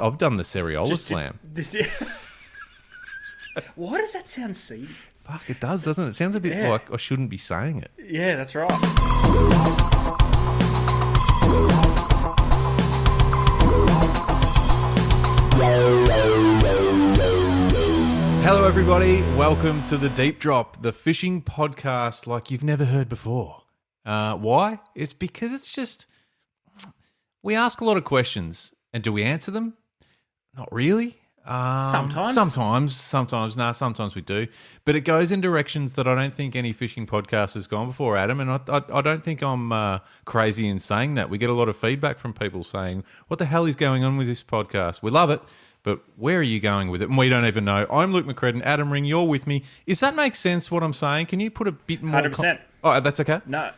I've done the Seriola Slam. Why does that sound seedy? Fuck, it does, doesn't it? It sounds a bit like I shouldn't be saying it. Yeah, that's right. Hello, everybody. Welcome to the Deep Drop, the fishing podcast like you've never heard before. Why? It's because it's just... We ask a lot of questions, and do we answer them? Not really. Sometimes. Sometimes we do. But it goes in directions that I don't think any fishing podcast has gone before, Adam, and I don't think I'm crazy in saying that. We get a lot of feedback from people saying, what the hell is going on with this podcast? We love it, but where are you going with it? And we don't even know. I'm Luke McCredden. Adam Ring, you're with me. Does that make sense, what I'm saying? Can you put a bit more... 100%. Oh, that's okay? No,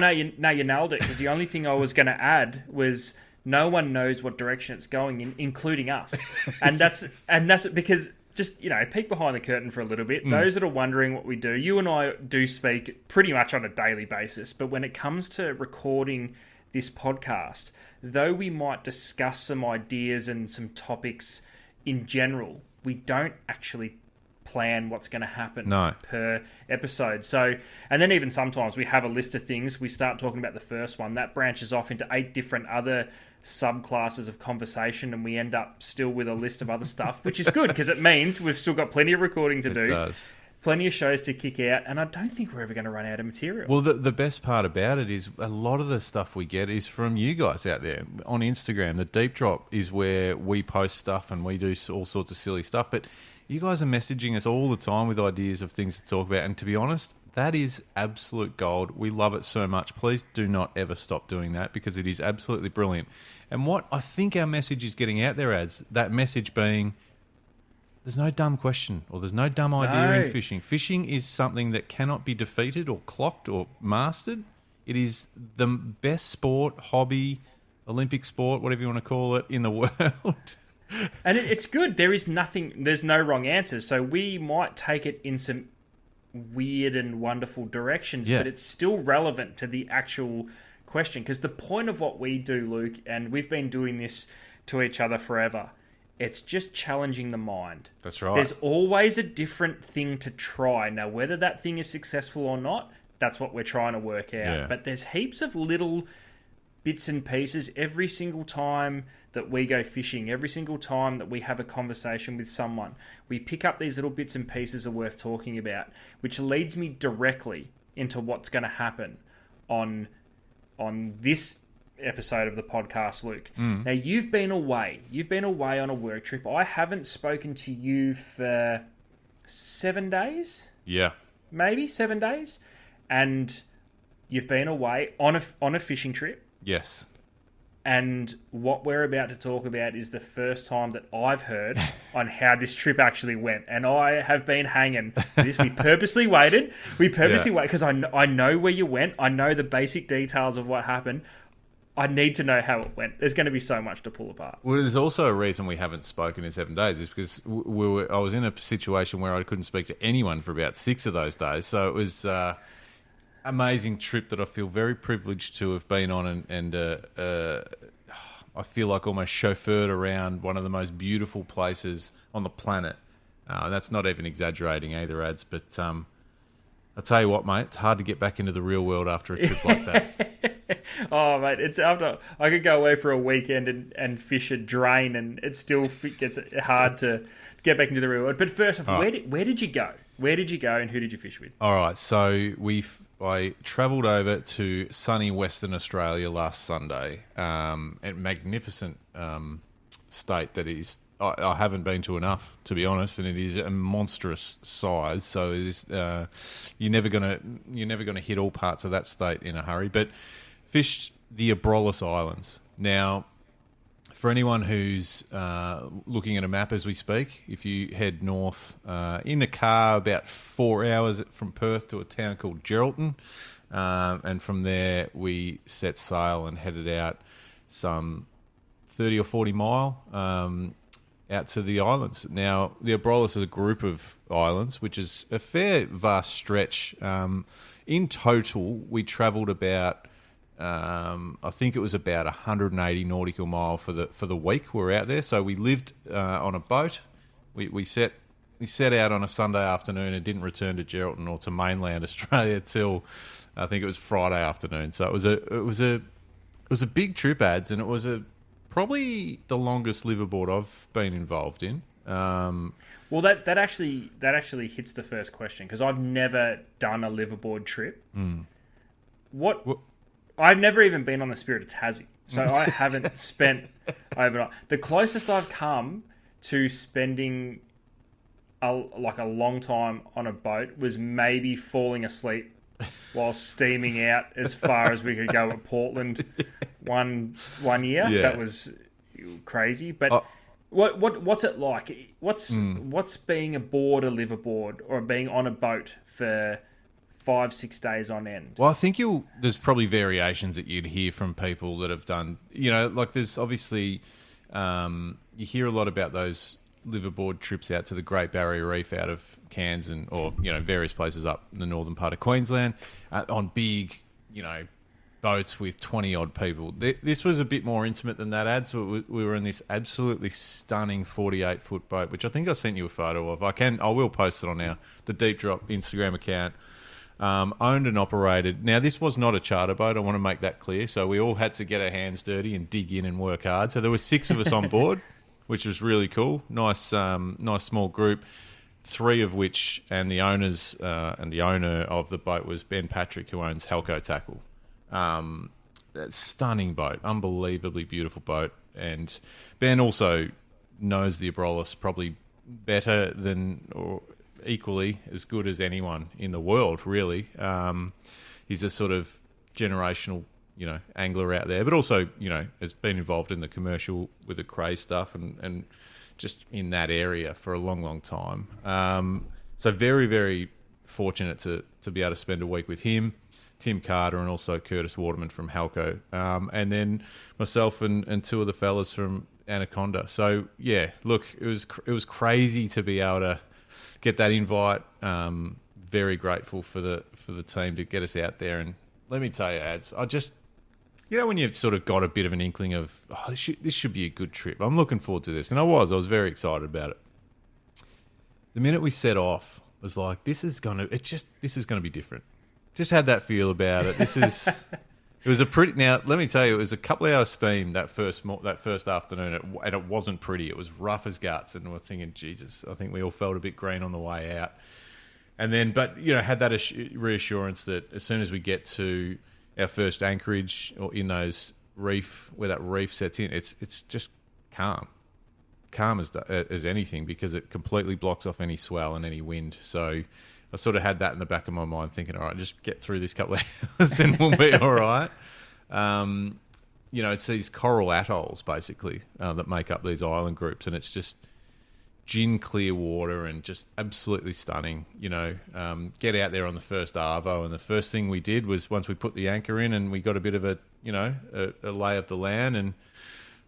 you nailed it, because the only thing I was going to add was no one knows what direction it's going in, including us. And that's because, just, peek behind the curtain for a little bit. Those that are wondering what we do, you and I do speak pretty much on a daily basis, but when it comes to recording this podcast, though we might discuss some ideas and some topics in general, we don't actually plan what's going to happen per episode. So, and then even sometimes we have a list of things, we start talking about the first one, that branches off into 8 different other subclasses of conversation, and we end up still with a list of other stuff, which is good because it means we've still got plenty of recording to do. It does. Plenty of shows to kick out, and I don't think we're ever going to run out of material. Well, the best part about it is a lot of the stuff we get is from you guys out there on Instagram. The Deep Drop is where we post stuff and we do all sorts of silly stuff, but you guys are messaging us all the time with ideas of things to talk about, and to be honest, that is absolute gold. We love it so much. Please do not ever stop doing that, because it is absolutely brilliant. And what I think our message is getting out there as, that message being, there's no dumb question or there's no dumb idea in fishing. Fishing is something that cannot be defeated or clocked or mastered. It is the best sport, hobby, Olympic sport, whatever you want to call it, in the world. And it's good. There's no wrong answers. So we might take it in some weird and wonderful directions, but it's still relevant to the actual question. Because the point of what we do, Luke, and we've been doing this to each other forever, it's just challenging the mind. That's right. There's always a different thing to try. Now, whether that thing is successful or not, that's what we're trying to work out. Yeah. But there's heaps of little bits and pieces every single time that we go fishing, every single time that we have a conversation with someone. We pick up these little bits and pieces that are worth talking about, which leads me directly into what's going to happen on this episode of the podcast, Luke. Now, you've been away on a work trip. I haven't spoken to you for 7 days. Yeah, maybe 7 days, and you've been away on a fishing trip. Yes. And what we're about to talk about is the first time that I've heard on how this trip actually went. And I have been hanging for this. We purposely waited. Waited because I know where you went. I know the basic details of what happened. I need to know how it went. There's going to be so much to pull apart. Well, there's also a reason we haven't spoken in 7 days, is because I was in a situation where I couldn't speak to anyone for about 6 of those days. So it was amazing trip that I feel very privileged to have been on, and I feel like almost chauffeured around one of the most beautiful places on the planet. That's not even exaggerating either, Ads, but I'll tell you what, mate, it's hard to get back into the real world after a trip like that. Oh, mate, it's after I could go away for a weekend and fish a drain, and it still gets hard to get back into the real world. But first off, where did you go? Where did you go, and who did you fish with? All right, so I travelled over to sunny Western Australia last Sunday, a magnificent state that is, I haven't been to enough, to be honest, and it is a monstrous size. So it is, you're never gonna hit all parts of that state in a hurry. But fished the Abrolhos Islands. Now, for anyone who's looking at a map as we speak, if you head north in the car about 4 hours from Perth to a town called Geraldton, and from there we set sail and headed out some 30 or 40 mile out to the islands. Now, the Abrolhos is a group of islands, which is a fair vast stretch. In total, we travelled about I think it was about 180 nautical mile for the week we were out there. So we lived on a boat. We set out on a Sunday afternoon and didn't return to Geraldton or to mainland Australia till I think it was Friday afternoon. So it was a big trip, Ads, and it was probably the longest liveaboard I've been involved in. Well, that actually hits the first question, because I've never done a liveaboard trip. What? I've never even been on the Spirit of Tassie, so I haven't spent overnight. The closest I've come to spending a long time on a boat was maybe falling asleep while steaming out as far as we could go at Portland one year. Yeah. That was crazy. But what's it like? What's being aboard a liveaboard or being on a boat for 5-6 days on end? Well, I think there's probably variations that you'd hear from people that have done, like there's obviously, you hear a lot about those liveaboard trips out to the Great Barrier Reef out of Cairns or various places up in the northern part of Queensland on big, boats with 20 odd people. This was a bit more intimate than that, Ad. So we were in this absolutely stunning 48-foot boat, which I think I sent you a photo of. I will post it on the Deep Drop Instagram account. Owned and operated. Now, this was not a charter boat. I want to make that clear. So we all had to get our hands dirty and dig in and work hard. So there were 6 of us on board, which was really cool. Nice small group. 3 of which, and the owners and the owner of the boat was Ben Patrick, who owns Helco Tackle. Stunning boat, unbelievably beautiful boat. And Ben also knows the Abrolhos probably better than or equally as good as anyone in the world, really. He's a sort of generational, angler out there, but also, has been involved in the commercial with the cray stuff and just in that area for a long, long time. So very, very fortunate to be able to spend a week with him, Tim Carter, and also Curtis Waterman from Halco, and then myself and 2 of the fellas from Anaconda. So yeah, look, it was crazy to be able to get that invite. Very grateful for the team to get us out there, and let me tell you, Ads, I just, when you've sort of got a bit of an inkling of this should be a good trip. I'm looking forward to this, and I was very excited about it. The minute we set off, I was like, this is gonna be different. Just had that feel about it. It was now let me tell you, it was a couple of hours steam that first afternoon, and it wasn't pretty. It was rough as guts, and we're thinking, Jesus, I think we all felt a bit green on the way out. And then, but had that reassurance that as soon as we get to our first anchorage or in those reef, where that reef sets in, it's just calm as anything, because it completely blocks off any swell and any wind. So I sort of had that in the back of my mind, thinking, all right, just get through this couple of hours and we'll be all right. It's these coral atolls, basically, that make up these island groups, and it's just gin clear water and just absolutely stunning. Get out there on the first Arvo, and the first thing we did was, once we put the anchor in and we got a bit of a lay of the land, and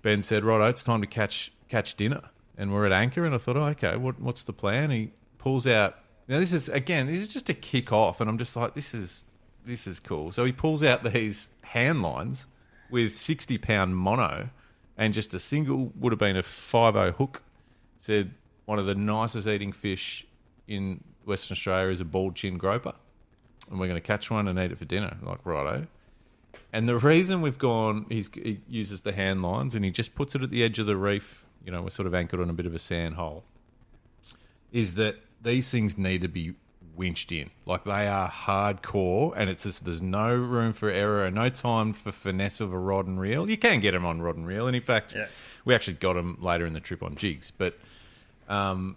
Ben said, righto, it's time to catch dinner. And we're at anchor, and I thought, okay, what's the plan? He pulls out. Now, this is just a kick off, and I'm just like, this is cool. So he pulls out these hand lines with 60-pound mono, and just a single, would have been a 5.0 hook. Said one of the nicest eating fish in Western Australia is a bald chin groper, and we're going to catch one and eat it for dinner. Like, righto. And the reason we've gone, he uses the hand lines, and he just puts it at the edge of the reef. We're sort of anchored on a bit of a sand hole, is that these things need to be winched in. Like, they are hardcore, and it's just, there's no room for error and no time for finesse of a rod and reel. You can get them on rod and reel, and in fact, we actually got them later in the trip on jigs, but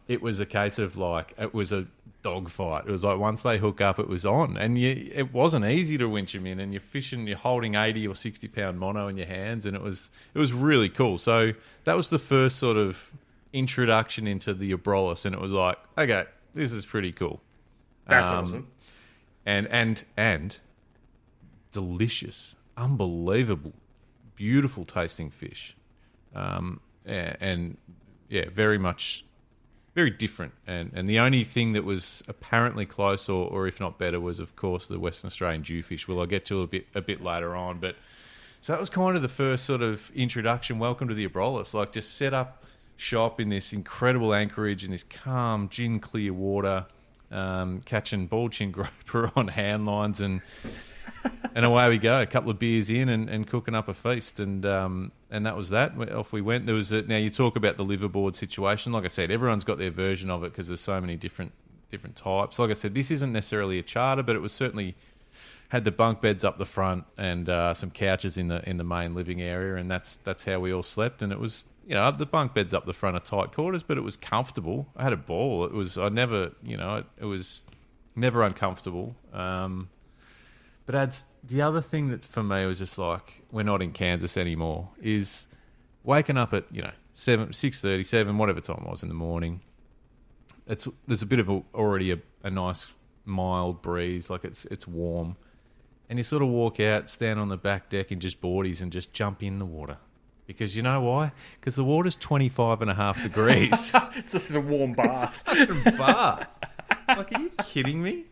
it was a case of, like, it was a dogfight. It was like, once they hook up, it was on, and it wasn't easy to winch them in, and you're holding 80 or 60-pound mono in your hands, and it was really cool. So that was the first sort of introduction into the Abrolhos, and it was like, okay, this is pretty cool. That's awesome. And delicious, unbelievable, beautiful tasting fish. Very much very different. And the only thing that was apparently close, or if not better, was of course the Western Australian jewfish. Well, I'll get to a bit later on, but so that was kind of the first sort of introduction. Welcome to the Abrolhos. Like, just set up shop in this incredible anchorage in this calm, gin clear water, catching ball chin grouper on hand lines, and away we go. A couple of beers in and cooking up a feast, and that was that. Off we went. There was now you talk about the liverboard situation. Like I said, everyone's got their version of it because there's so many different types. Like I said, this isn't necessarily a charter, but it was certainly had the bunk beds up the front and some couches in the main living area, and that's how we all slept. And it was, the bunk beds up the front are tight quarters, but it was comfortable. I had a ball. It was it was never uncomfortable. But the other thing that for me was just like, we're not in Kansas anymore, is waking up at 6:30, 7, whatever time it was in the morning. There's a bit of already a nice mild breeze, like it's warm. And you sort of walk out, stand on the back deck in just boardies and just jump in the water. Because you know why? Because the water's 25.5 degrees. It's just a warm bath. It's a fucking bath. Like, are you kidding me?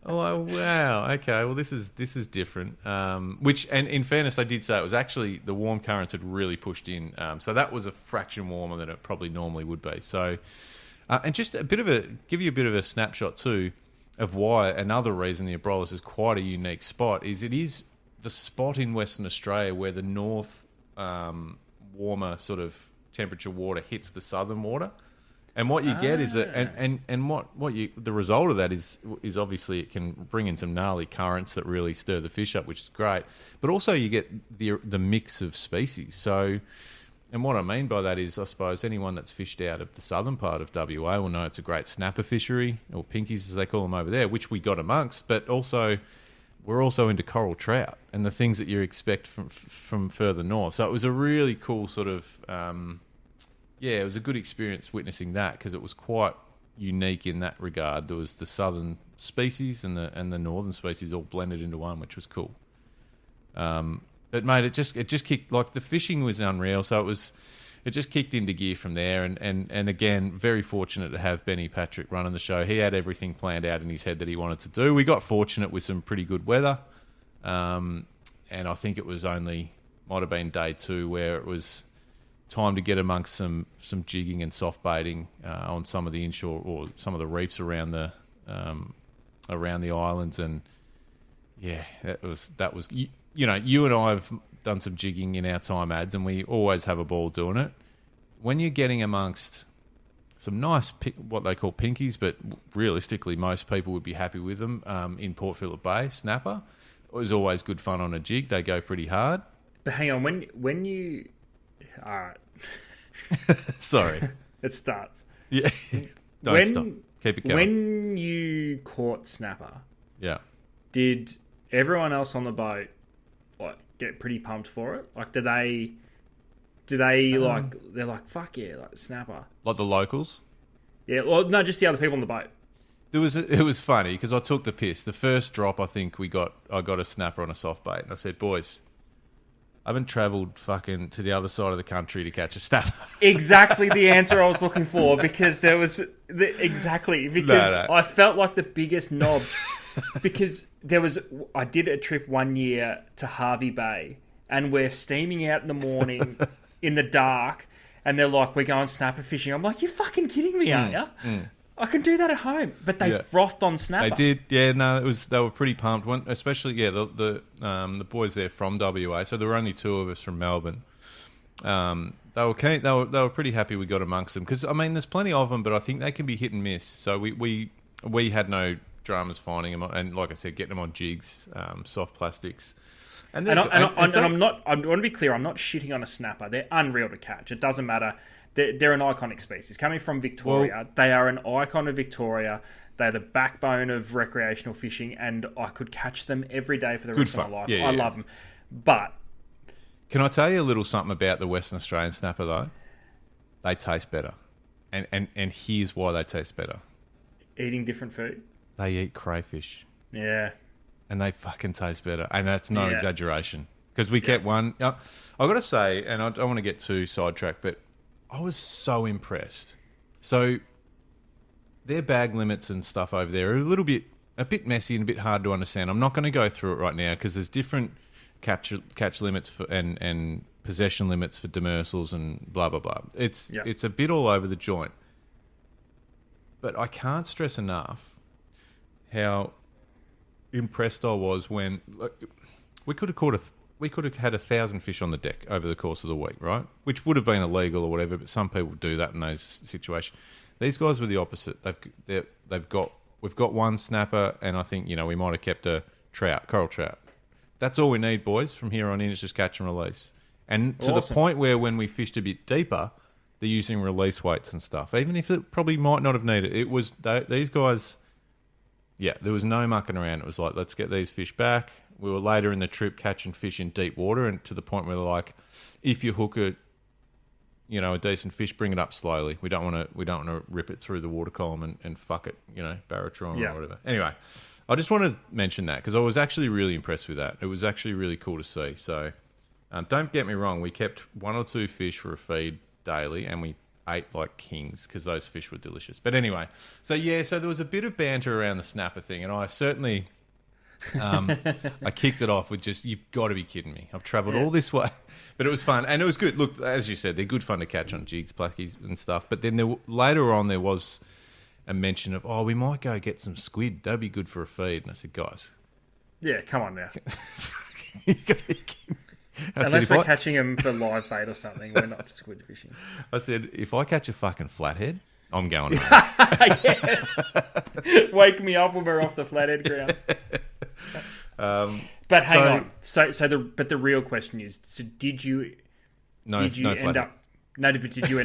I'm like, wow, okay, well, this is different. And in fairness, they did say it was actually the warm currents had really pushed in. So that was a fraction warmer than it probably normally would be. So, and just give you a bit of a snapshot too, of why another reason the Abrolhos is quite a unique spot is it is the spot in Western Australia where the north warmer sort of temperature water hits the southern water, and what you get is the result of that is obviously it can bring in some gnarly currents that really stir the fish up, which is great, but also you get the mix of species. So. And what I mean by that is, I suppose, anyone that's fished out of the southern part of WA will know it's a great snapper fishery, or pinkies as they call them over there, which we got amongst, but also we're also into coral trout and the things that you expect from further north. So it was a really cool sort of, it was a good experience witnessing that because it was quite unique in that regard. There was the southern species and the northern species all blended into one, which was cool. But mate, it just kicked, like, the fishing was unreal. So it just kicked into gear from there. And again, very fortunate to have Benny Patrick running the show. He had everything planned out in his head that he wanted to do. We got fortunate with some pretty good weather. And I think it was might have been day 2 where it was time to get amongst some jigging and soft baiting on some of the inshore or some of the reefs around the islands. And yeah, that was. You and I have done some jigging in our time ads, and we always have a ball doing it. When you're getting amongst some nice, what they call pinkies, but realistically most people would be happy with them in Port Phillip Bay, snapper, it was always good fun on a jig. They go pretty hard. But hang on, when you... All right. Sorry. It starts. Yeah. Don't stop. Keep it going. When you caught snapper, yeah, did everyone else on the boat get pretty pumped for it? Like, do they like, they're like, fuck yeah, like snapper? Like the locals? Yeah, well, no, just the other people on the boat. It was funny because I took the piss. The first drop, I think I got a snapper on a soft bait, and I said, boys, I haven't travelled fucking to the other side of the country to catch a snapper. Exactly the answer I was looking for, because there was I felt like the biggest knob. Because I did a trip one year to Hervey Bay, and we're steaming out in the morning in the dark, and they're like, we're going snapper fishing. I'm like, you're fucking kidding me, aren't you? I can do that at home. But they frothed on snapper. They did, yeah. No, they were pretty pumped. Especially, the boys there from WA. So there were only 2 of us from Melbourne. They were keen. They were pretty happy we got amongst them because, I mean, there's plenty of them, but I think they can be hit and miss. So we had no dramas finding them, and like I said, getting them on jigs, soft plastics. I want to be clear, I'm not shitting on a snapper. They're unreal to catch. It doesn't matter. They're an iconic species. Coming from Victoria, they are an icon of Victoria. They're the backbone of recreational fishing, and I could catch them every day for the rest of my life. I love them. But can I tell you a little something about the Western Australian snapper, though? They taste better. And here's why they taste better. Eating different food? They eat crayfish. Yeah. And they fucking taste better. And that's no exaggeration. Because we kept one... I've got to say, and I don't want to get too sidetracked, but I was so impressed. So their bag limits and stuff over there are a bit messy and a bit hard to understand. I'm not going to go through it right now because there's different catch limits and possession limits for demersals and blah blah blah. It's a bit all over the joint. But I can't stress enough how impressed I was when we could have had 1,000 fish on the deck over the course of the week, right? Which would have been illegal or whatever, but some people do that in those situations. These guys were the opposite. We've got one snapper, and I think we might have kept a coral trout. That's all we need, boys. From here on in, it's just catch and release. And to the point where when we fished a bit deeper, they're using release weights and stuff. Even if it probably might not have needed it. It was these guys. Yeah, there was no mucking around. It was like, let's get these fish back. We were later in the trip catching fish in deep water, and to the point where they're like, if you hook a decent fish, bring it up slowly. We don't want to rip it through the water column and fuck it, baratron or whatever. Anyway, I just want to mention that because I was actually really impressed with that. It was actually really cool to see. So don't get me wrong. We kept 1 or 2 fish for a feed daily, and we ate like kings because those fish were delicious. But anyway, so there was a bit of banter around the snapper thing, and I certainly I kicked it off with just, you've got to be kidding me. I've travelled all this way. But it was fun, and it was good. Look, as you said, they're good fun to catch on jigs, plackies and stuff. But then later on there was a mention of, we might go get some squid. That'd be good for a feed. And I said, guys. Yeah, come on now. You gotta be kidding. Unless we're catching them for live bait or something, we're not squid fishing. I said, if I catch a fucking flathead, I'm going home. Yes. Wake me up when we're off the flathead ground. But hang on. So the real question is, so did you end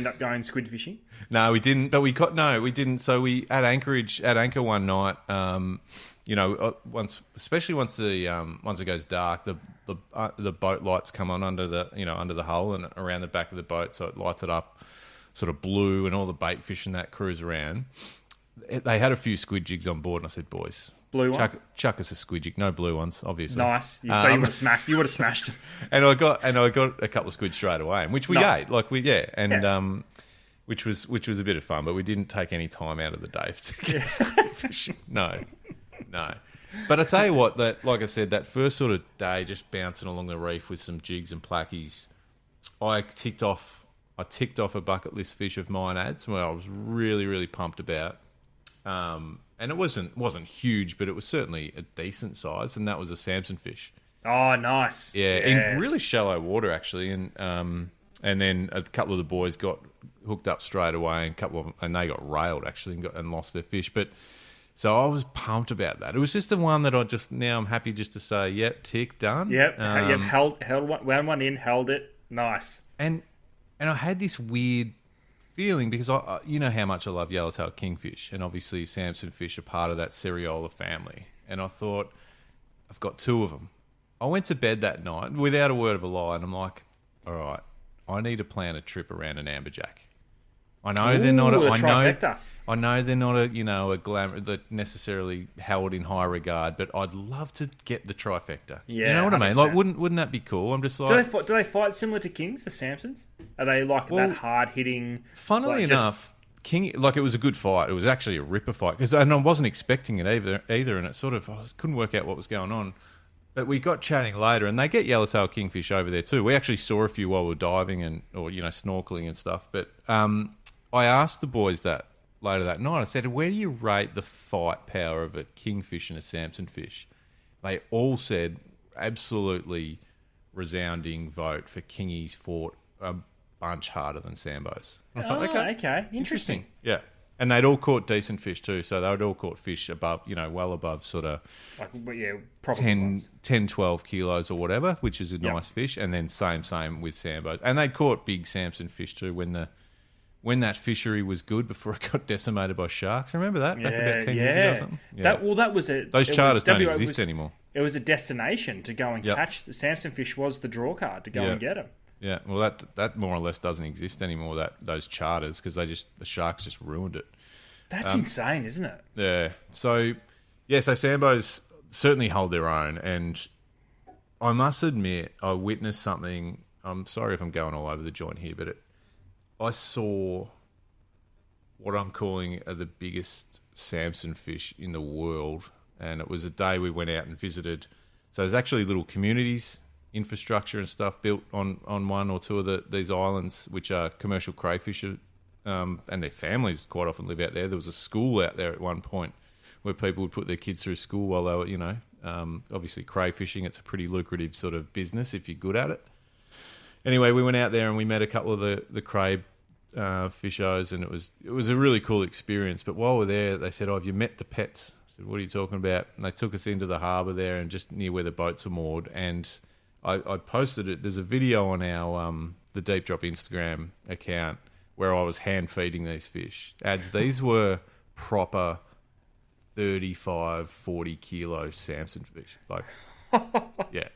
up going squid fishing? No, we didn't. But we didn't. So we at Anchor one night. Especially once it goes dark, the boat lights come on under the hull and around the back of the boat, so it lights it up, sort of blue, and all the bait fish and that cruise around. They had a few squid jigs on board, and I said, boys, blue ones, chuck us a squid jig. No blue ones, obviously. Nice. So you would have smashed them. And I got a couple of squid straight away, which we ate. Which was a bit of fun, but we didn't take any time out of the day for squid fishing. No. But I tell you what, like I said, that first sort of day, just bouncing along the reef with some jigs and plackies, I ticked off a bucket list fish of mine, ads, where I was really, really pumped about. And it wasn't huge, but it was certainly a decent size, and that was a Samson fish. Oh, nice. Yeah, yes. In really shallow water actually, and then a couple of the boys got hooked up straight away, and they got railed actually and lost their fish, but. So I was pumped about that. It was just the one that I'm happy just to say, yep, tick, done. Yep, you've held one in, held it, nice. And I had this weird feeling because you know how much I love yellowtail kingfish, and obviously Samson fish are part of that Seriola family. And I thought, I've got 2 of them. I went to bed that night without a word of a lie, and I'm like, all right, I need to plan a trip around an amberjack. I know they're not. I know they're not a glamour that necessarily held in high regard, but I'd love to get the trifecta. Yeah, you know what 100%. I mean? Like, wouldn't that be cool? I'm just like, do they fight similar to kings, the Samsons? Are they like that hard hitting? Funnily enough, king, like, it was a good fight. It was actually a ripper fight and I wasn't expecting it either, and it sort of couldn't work out what was going on. But we got chatting later, and they get yellowtail kingfish over there too. We actually saw a few while we were diving or snorkeling and stuff, but. I asked the boys that later that night. I said, where do you rate the fight power of a kingfish and a Samson fish? They all said absolutely resounding vote for kingies fought a bunch harder than Sambos. I thought, okay. Interesting. Yeah. And they'd all caught decent fish too. So they'd all caught fish above, well above sort of 10, 12 kilos or whatever, which is a nice fish. And then same with Sambos. And they'd caught big Samson fish too when that fishery was good before it got decimated by sharks. Remember that? Back about 10 years ago or something? Yeah. Those charters don't exist anymore. It was a destination to go and catch. The Samson fish was the draw card to go and get them. Yeah, well, that more or less doesn't exist anymore, those charters, because the sharks just ruined it. That's insane, isn't it? Yeah. So Sambos certainly hold their own, and I must admit, I witnessed something. I'm sorry if I'm going all over the joint here, but I saw what I'm calling are the biggest Samson fish in the world. And it was a day we went out and visited. So there's actually little communities, infrastructure and stuff built on one or two of these islands, which are commercial crayfish, and their families quite often live out there. There was a school out there at one point where people would put their kids through school while they were, obviously crayfishing. It's a pretty lucrative sort of business if you're good at it. Anyway, we went out there and we met a couple of the cray fishers, and it was a really cool experience. But while we're there, they said, "Oh, have you met the pets?" I said, "What are you talking about?" And they took us into the harbour there and just near where the boats were moored. And I posted it. There's a video on our the Deep Drop Instagram account where I was hand feeding these fish. These were proper 35, 40 kilo Samson fish. Like, yeah.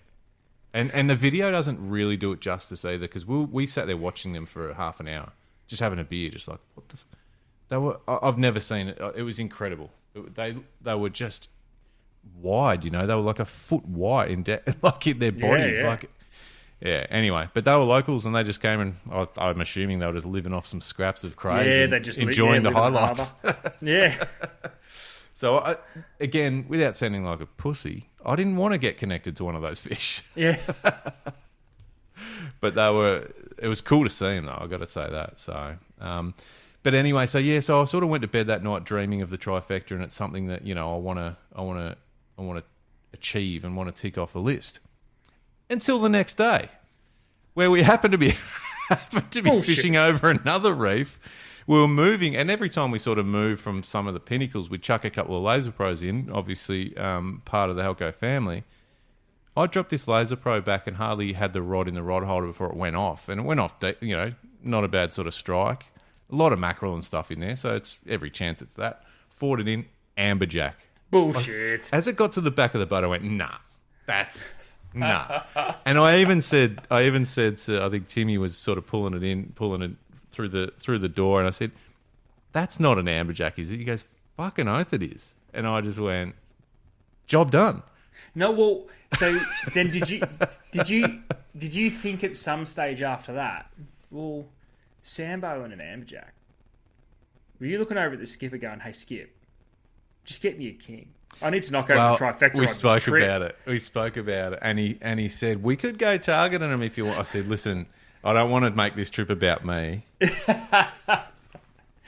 And the video doesn't really do it justice either, because we sat there watching them for half an hour, just having a beer, just like, what the... They were... I've never seen it. It was incredible. They were just wide, They were like a foot wide in like in their bodies. Yeah. Like, yeah, anyway. But they were locals, and they just came and... I'm assuming they were just living off some scraps of crays and they just enjoying the high life. Yeah. So, again, without sounding like a pussy, I didn't want to get connected to one of those fish. Yeah. But it was cool to see them, though, I've got to say that. So, but anyway, so I sort of went to bed that night dreaming of the trifecta, and it's something that, I want to achieve and want to tick off a list. Until the next day, where we happened to be fishing over another reef. We were moving, and every time we sort of moved from some of the pinnacles, we'd chuck a couple of laser pros in, obviously part of the Helco family. I dropped this laser pro back and hardly had the rod in the rod holder before it went off. And it went off, not a bad sort of strike. A lot of mackerel and stuff in there, so it's every chance it's that. Fought it in, amberjack. Bullshit. As it got to the back of the boat, I went, nah. And I even said to, I think Timmy was sort of pulling it through the door, and I said, "That's not an amberjack, is it?" He goes, "Fucking oath it is." And I just went, "Job done." No, well, so then did you think at some stage after that, well, Sambo and an amberjack? Were you looking over at the skipper going, "Hey, Skip, just get me a king. I need to knock over the trifecta." We spoke about it, and he said we could go targeting them if you want. I said, "Listen, I don't want to make this trip about me."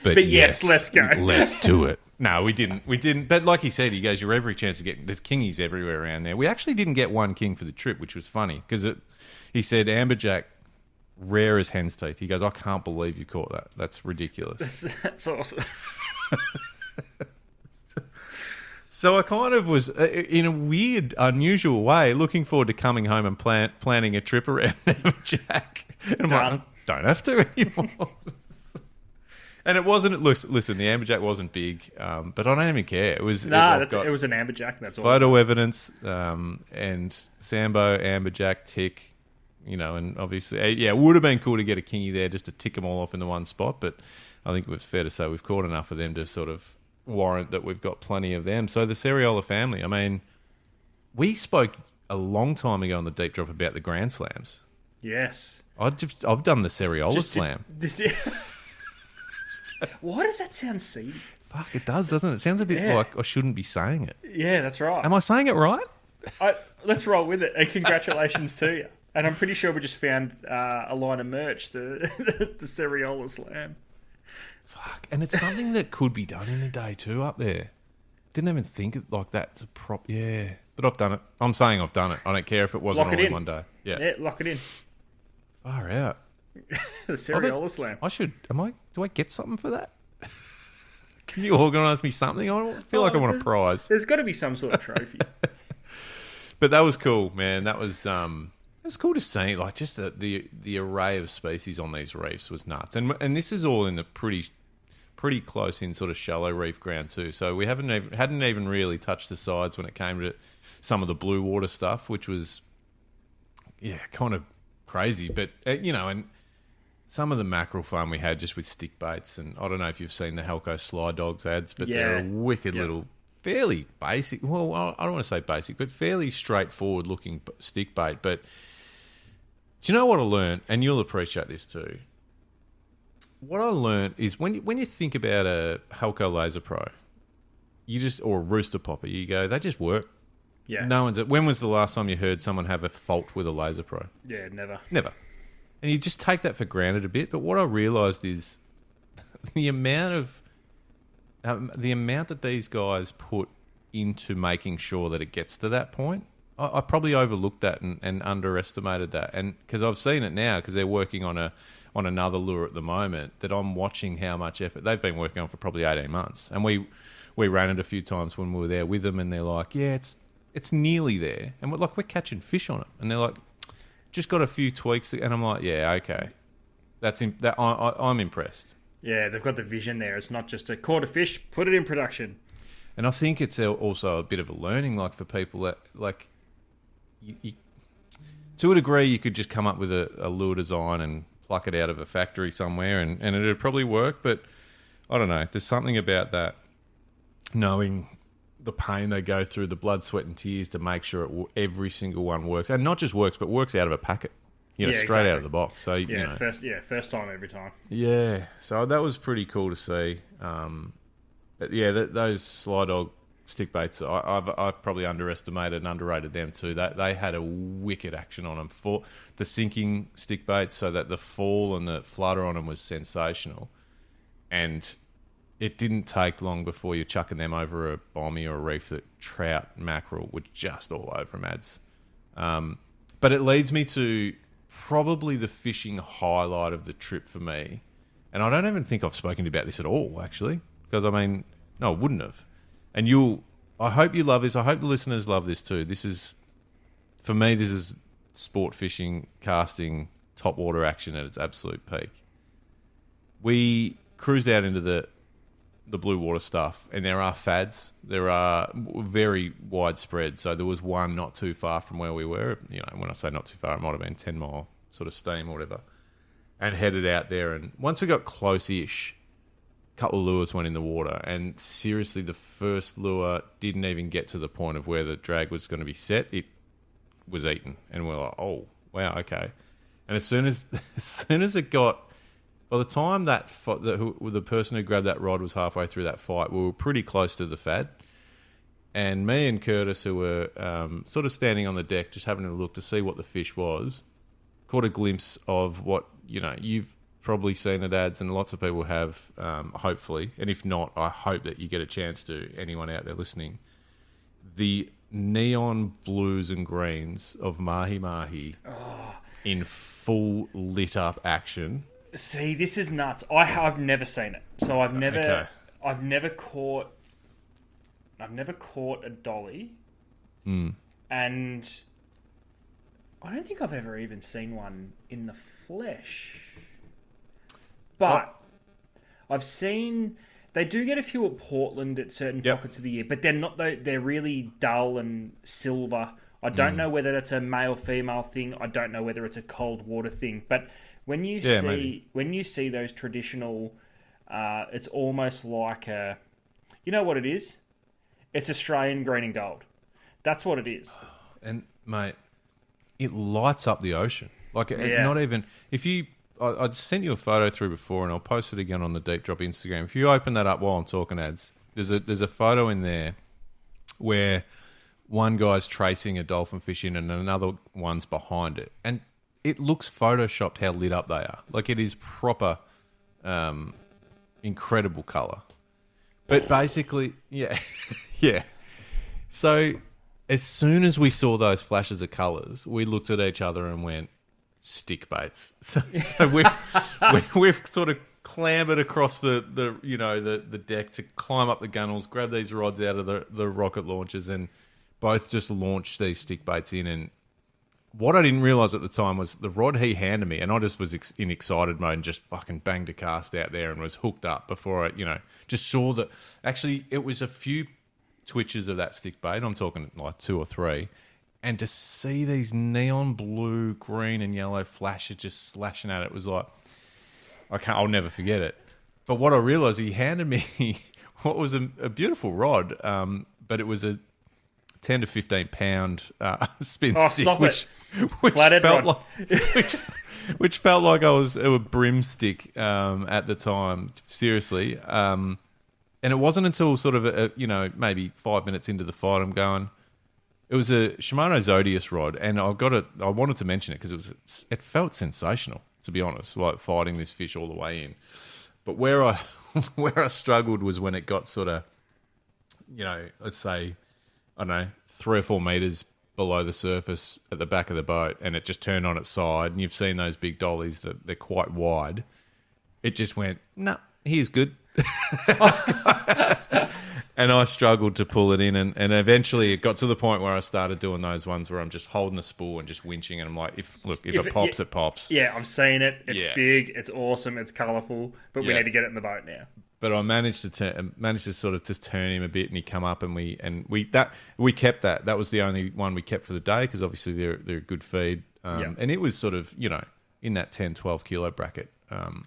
But yes, let's go. Let's do it. No, we didn't. But like he said, he goes, "You're every chance of getting..." There's kingies everywhere around there. We actually didn't get one king for the trip, which was funny, because he said, "Amberjack, rare as hen's teeth." He goes, "I can't believe you caught that. That's ridiculous." That's awesome. So I kind of was, in a weird, unusual way, looking forward to coming home and planning a trip around Amberjack. And I'm like, I don't have to anymore. And it wasn't... Listen, the amberjack wasn't big, but I don't even care. It was... it was an amberjack. That's all. Photo evidence, and Sambo, amberjack, tick, and obviously... it would have been cool to get a kingy there just to tick them all off in the one spot, but I think it was fair to say we've caught enough of them to sort of warrant that we've got plenty of them. So the Ceriola family, I mean, we spoke a long time ago on the Deep Drop about the Grand Slams. Yes. I've done the Ceriola Slam. Why does that sound seedy? Fuck, it does, doesn't it? It sounds a bit like I shouldn't be saying it. Yeah, that's right. Am I saying it right? Let's roll with it, and congratulations to you. And I'm pretty sure we just found a line of merch, the Ceriola Slam. Fuck, and it's something that could be done in a day too up there. Didn't even think it like that. It's a prop, yeah. But I've done it. I'm saying I've done it. I don't care if it wasn't all in one day. Yeah, lock it in. Far out. The Ceriola Slam. Do I get something for that? Can you organise me something? I feel like I want a prize. There's got to be some sort of trophy. But that was cool, man. That was it was cool to see. Like, just the array of species on these reefs was nuts. And this is all in the pretty close in sort of shallow reef ground too. So we hadn't even really touched the sides when it came to some of the blue water stuff, which was kind of crazy. But and some of the mackerel fun we had just with stick baits, and I don't know if you've seen the Helco Sly Dogs ads, but they're a wicked little, fairly basic. Well, I don't want to say basic, but fairly straightforward looking stick bait. But do you know what I learned? And you'll appreciate this too. what I learned is when you think about a Halco Laser Pro, or a Rooster Popper, you go, they just work. Yeah. No one's. When was the last time you heard someone have a fault with a Laser Pro? Yeah, never. Never. And you just take that for granted a bit. But what I realised is the amount that these guys put into making sure that it gets to that point. I probably overlooked that and underestimated that. And because I've seen it now, because they're working on another lure at the moment, that I'm watching how much effort they've been working on for probably 18 months. And we ran it a few times when we were there with them, and they're like, yeah, it's nearly there. And we're catching fish on it. And they're like, just got a few tweaks. And I'm like, yeah, okay. I'm impressed. Yeah, they've got the vision there. It's not just a caught a fish, put it in production. And I think it's also a bit of a learning, for people that, you, to a degree, you could just come up with a lure design and pluck it out of a factory somewhere and it'd probably work. But I don't know. There's something about that, knowing the pain they go through, the blood, sweat and tears to make sure every single one works. And not just works, but works out of a packet. Straight exactly. out of the box. So first time every time. Yeah, so that was pretty cool to see. But yeah, those Sly Dog stick baits, I probably underestimated and underrated them too. They had a wicked action on them for the sinking stick baits, so that the fall and the flutter on them was sensational. And it didn't take long before you're chucking them over a bommy or a reef that trout, mackerel were just all over them, ads. But it leads me to probably the fishing highlight of the trip for me. And I don't even think I've spoken about this at all, actually. Because, no, I wouldn't have. And I hope you love this. I hope the listeners love this too. For me, this is sport fishing, casting, top water action at its absolute peak. We cruised out into the blue water stuff, and there are fads. There are very widespread. So there was one not too far from where we were. When I say not too far, it might have been 10 mile sort of steam or whatever. And headed out there. And once we got close-ish, a couple of lures went in the water. And seriously, the first lure didn't even get to the point of where the drag was going to be set. It was eaten. And we're like, oh, wow, okay. And as soon as it got... By the time the person who grabbed that rod was halfway through that fight, we were pretty close to the fad. And me and Curtis, who were sort of standing on the deck, just having a look to see what the fish was, caught a glimpse of what, you've probably seen it, ads, and lots of people have, hopefully. And if not, I hope that you get a chance to, anyone out there listening. The neon blues and greens of Mahi Mahi in full lit up action. See, this is nuts. I've never seen it, so I've never caught a dolly, and I don't think I've ever even seen one in the flesh. But I've seen they do get a few at Portland at certain pockets of the year, but they're not. They're really dull and silver. I don't know whether that's a male female thing. I don't know whether it's a cold water thing, but. When you see those traditional, it's almost like you know what it is? It's Australian green and gold. That's what it is. And mate, it lights up the ocean. Not even if you. I sent you a photo through before, and I'll post it again on the Deep Drop Instagram. If you open that up while I'm talking, ads, there's a photo in there where one guy's tracing a dolphin fish in, and another one's behind it, and it looks photoshopped how lit up they are. It is proper, incredible colour. But basically, yeah. So as soon as we saw those flashes of colours, we looked at each other and went, stick baits. So we've sort of clambered across the deck to climb up the gunnels, grab these rods out of the rocket launchers, and both just launched these stick baits in. And what I didn't realise at the time was the rod he handed me, and I just was in excited mode and just fucking banged a cast out there and was hooked up before I, just saw that. Actually, it was a few twitches of that stick bait. I'm talking like 2 or 3. And to see these neon blue, green and yellow flashes just slashing at it was like, I'll never forget it. But what I realised, he handed me what was a beautiful rod, but it was a 10 to 15 pound spin stick, which flathead felt rod. which felt like I was a broomstick at the time, seriously. And it wasn't until sort of, maybe 5 minutes into the fight, I'm going, it was a Shimano Zodius rod, and I wanted to mention it because it felt sensational, to be honest, like fighting this fish all the way in. But where I struggled was when it got sort of, let's say, I don't know, 3 or 4 meters below the surface at the back of the boat, and it just turned on its side, and you've seen those big dollies that they're quite wide. It just went, no, here's good. And I struggled to pull it in, and eventually it got to the point where I started doing those ones where I'm just holding the spool and just winching, and I'm like, if it pops, it pops. Yeah, I've seen it. It's big, it's awesome, it's colourful, but we need to get it in the boat now. But I managed to sort of just turn him a bit, and he come up, and we kept that. That was the only one we kept for the day because obviously they're a good feed, and it was sort of in that 10-12 kilo bracket.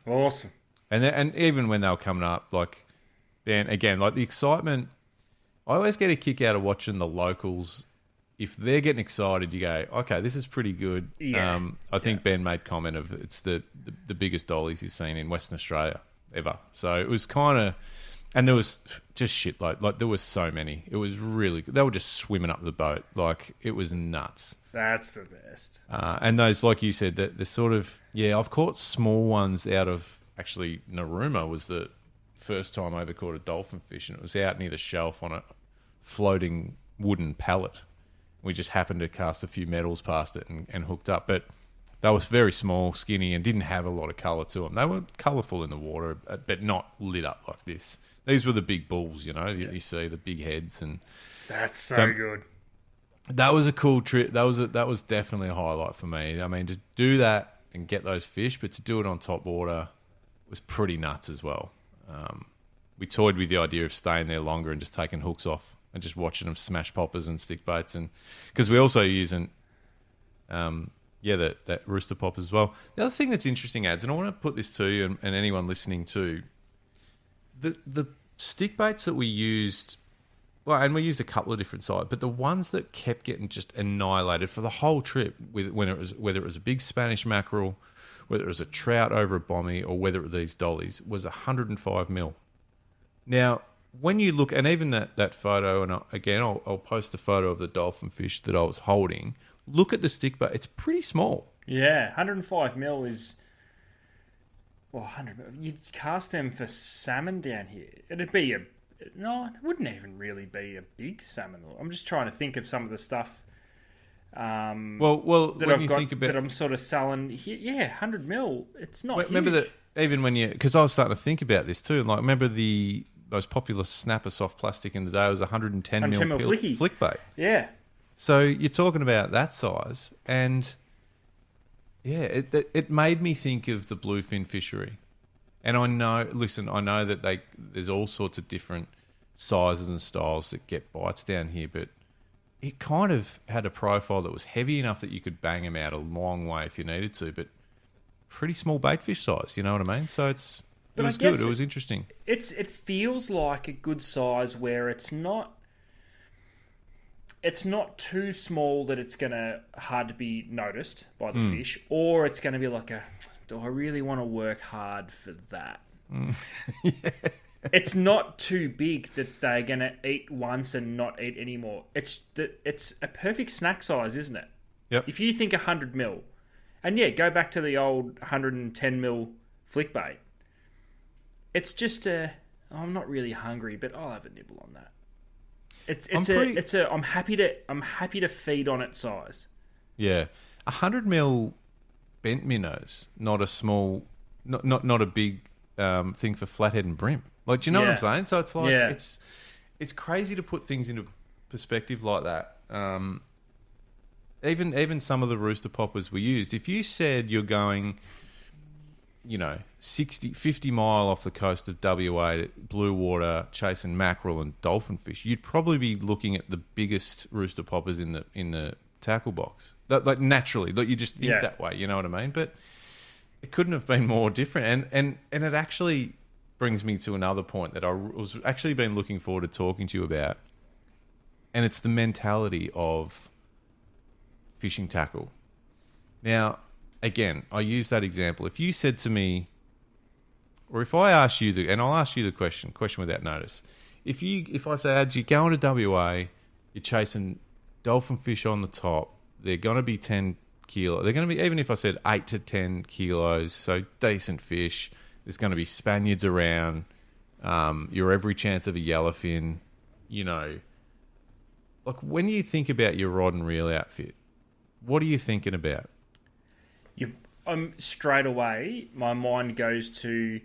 Awesome. And even when they were coming up, like, Ben, again, like the excitement, I always get a kick out of watching the locals. If they're getting excited, you go, okay, this is pretty good. Yeah. I think Ben made comment of it's the biggest dollies he's seen in Western Australia ever. So it was kind of, and there was just shit like there was so many. It was really good. They were just swimming up the boat. Like, it was nuts. That's the best. And those, like you said, the sort of, I've caught small ones out of, actually, Narooma was the first time I ever caught a dolphin fish, and it was out near the shelf on a floating wooden pallet. We just happened to cast a few metals past it and hooked up. But they were very small, skinny, and didn't have a lot of colour to them. They were colourful in the water, but not lit up like this. These were the big bulls, you see the big heads. And that's so good. That was a cool trip. That was definitely a highlight for me. I mean, to do that and get those fish, but to do it on top water was pretty nuts as well. We toyed with the idea of staying there longer and just taking hooks off and just watching them smash poppers and stick baits, and because we also using that rooster pop as well. The other thing that's interesting, Ads, and I want to put this to you and anyone listening too, the stick baits that we used, well, and we used a couple of different sides, but the ones that kept getting just annihilated for the whole trip, whether it was a big Spanish mackerel, whether it was a trout over a bommy, or whether it were these dollies, was 105 mil. Now, when you look, and even that photo, and I'll post a photo of the dolphin fish that I was holding. Look at the stick bait; it's pretty small. Yeah, 105 mil is, 100 mil. You'd cast them for salmon down here. It wouldn't even really be a big salmon. I'm just trying to think of some of the stuff. That I'm sort of selling. 100 mil. It's not. Remember huge. that even when because I was starting to think about this too. Like, remember the most popular snapper soft plastic in the day was 110 mil flick bait. Yeah. So you're talking about that size, and it made me think of the bluefin fishery. And I know that there's all sorts of different sizes and styles that get bites down here, but it kind of had a profile that was heavy enough that you could bang them out a long way if you needed to, but pretty small baitfish size, you know what I mean? So it was good. It was interesting. It feels like a good size where it's not too small that it's gonna hard to be noticed by the fish, or it's gonna be like do I really want to work hard for that? Yeah. It's not too big that they're gonna eat once and not eat anymore. It's a perfect snack size, isn't it? Yep. If you think 100 mil, and go back to the old 110 mil flick bait. It's just I'm not really hungry, but I'll have a nibble on that. I'm happy to feed on its size. Yeah, 100 mil bent minnows, not a small, not a big thing for flathead and brim. Like, do you know what I'm saying? So it's like it's crazy to put things into perspective like that. Even some of the rooster poppers we used. If you said you're going, 50 mile off the coast of WA to blue water chasing mackerel and dolphin fish, you'd probably be looking at the biggest rooster poppers in the tackle box. Like naturally, like you just think that way. You know what I mean? But it couldn't have been more different. And it actually brings me to another point that I was actually been looking forward to talking to you about, and it's the mentality of fishing tackle. Now, again, I use that example. If you said to me, or if I ask you and I'll ask you the question without notice. If I say, Ad, you're going to WA, you're chasing dolphin fish on the top, they're going to be 10 kilos. They're going to be, even if I said 8 to 10 kilos, so decent fish. There's going to be Spaniards around. You're every chance of a yellowfin. You know, like when you think about your rod and reel outfit, what are you thinking about? Straight away, my mind goes to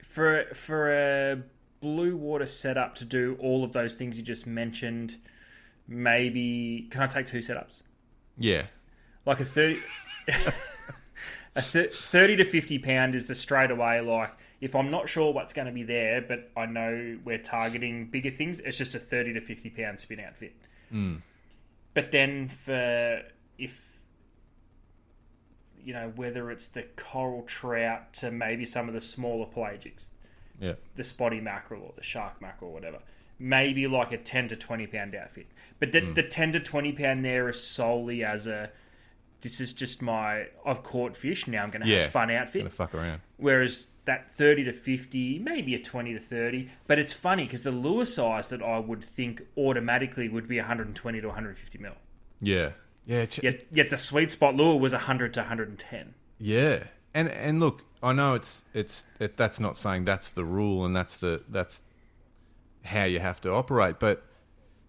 for a blue water setup to do all of those things you just mentioned. Maybe can I take 2 setups? Yeah, like a 30, 30 to 50 pound is the straight away. Like if I'm not sure what's going to be there, but I know we're targeting bigger things, it's just a 30 to 50 pound spin outfit. But then whether it's the coral trout to maybe some of the smaller pelagics, the spotty mackerel or the shark mackerel or whatever, maybe like a 10 to 20 pound outfit. But the 10 to 20 pound there is solely as this is just I've caught fish, now I'm going to have fun outfit. Going to fuck around. Whereas that 30 to 50, maybe a 20 to 30. But it's funny because the lure size that I would think automatically would be 120 to 150 mil. Yeah. Yeah. Yet the sweet spot lure was 100 to 110. Yeah. And look, I know that's not saying that's the rule and that's how you have to operate, but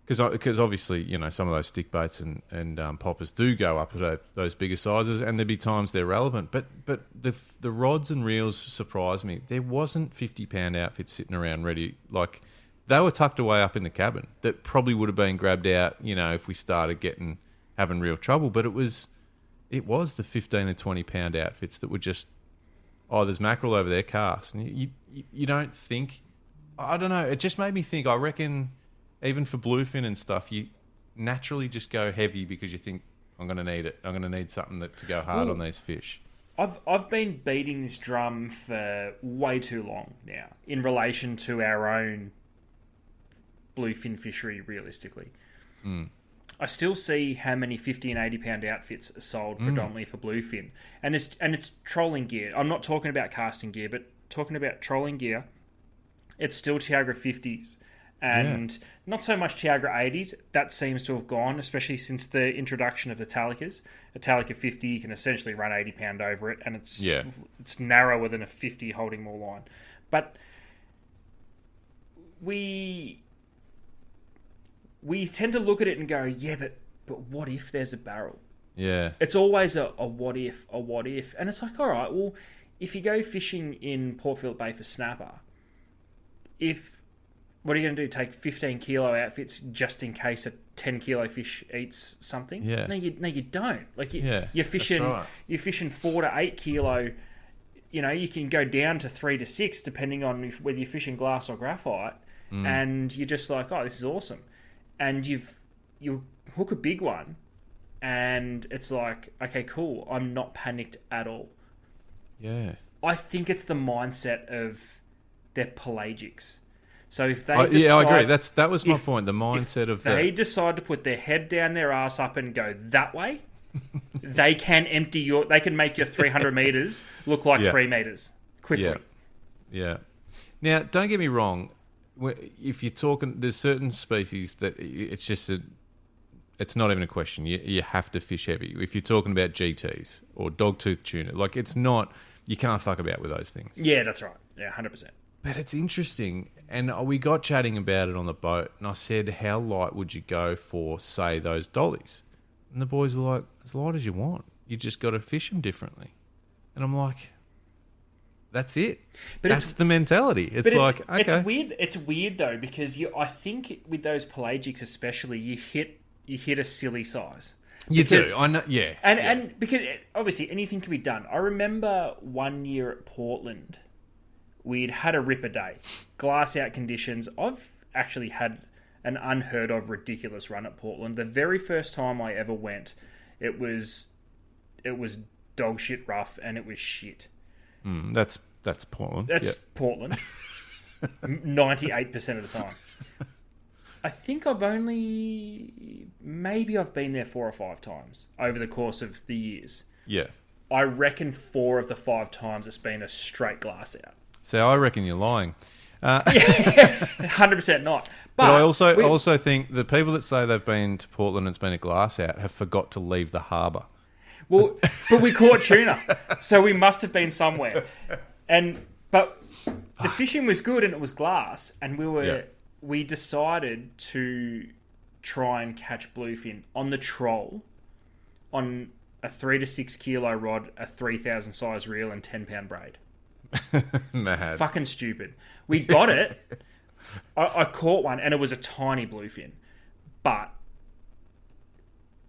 because obviously, you know, some of those stick baits and poppers do go up to those bigger sizes, and there'd be times they're relevant. But the rods and reels surprised me. There wasn't 50-pound outfits sitting around ready. Like, they were tucked away up in the cabin. That probably would have been grabbed out, you know, if we started having real trouble. But it was the 15 and 20-pound outfits that were just, there's mackerel over there, cast. And you don't think, I don't know, it just made me think, I reckon, even for bluefin and stuff, you naturally just go heavy because you think, I'm going to need it. I'm going to need something to go hard on these fish. I've been beating this drum for way too long now in relation to our own bluefin fishery, realistically. I still see how many 50 and 80 pound outfits are sold predominantly for bluefin. And it's trolling gear. I'm not talking about casting gear, but talking about trolling gear. It's still Tiagra 50s. And not so much Tiagra 80s. That seems to have gone, especially since the introduction of the Talicas. A Talica 50, you can essentially run 80 pound over it, and it's narrower than a 50 holding more line. But we tend to look at it and go, yeah, but what if there's a barrel? Yeah. It's always a what if. And it's like, all right, well, if you go fishing in Port Phillip Bay for snapper, what are you going to do? Take 15 kilo outfits just in case a 10 kilo fish eats something? Yeah. No, you don't. Like you're fishing, right. You're fishing 4 to 8 kilo. You know, you can go down to 3 to 6 depending on whether you're fishing glass or graphite, and you're just like, oh, this is awesome. And you hook a big one, and it's like, okay, cool. I'm not panicked at all. Yeah. I think it's the mindset of their pelagics. So if they decide, I agree. That was my point. The mindset of they decide to put their head down, their ass up, and go that way, they can they can make your 300 meters look like 3 meters quickly. Yeah. Now, don't get me wrong. If you're talking, there's certain species that it's not even a question. You have to fish heavy. If you're talking about GTs or dogtooth tuna, like it's not, you can't fuck about with those things. Yeah, that's right. Yeah, 100%. But it's interesting, and we got chatting about it on the boat, and I said, how light would you go for, say, those dollies? And the boys were like, as light as you want. You just got to fish them differently. And I'm like, that's it. But that's the mentality. It's like, okay. It's weird. It's weird, though, because I think with those pelagics especially, you hit a silly size. You do. I know, yeah. And because, obviously, anything can be done. I remember one year at Portland, we'd had a ripper day, glass out conditions. I've actually had an unheard of ridiculous run at Portland. The very first time I ever went, it was dog shit rough and it was shit. That's Portland. That's Portland. 98% of the time. I think I've only maybe I've been there 4 or 5 times over the course of the years. Yeah. I reckon 4 of the 5 times it's been a straight glass out. So I reckon you're lying. 100% not. But I also think the people that say they've been to Portland and it's been a glass out have forgot to leave the harbour. Well, but we caught tuna, so we must have been somewhere. But the fishing was good and it was glass, and we decided to try and catch bluefin on the troll on a 3 to 6 kilo rod, a 3,000 size reel, and 10-pound braid. Mad. Fucking stupid. We got it. I caught one, and it was a tiny bluefin, but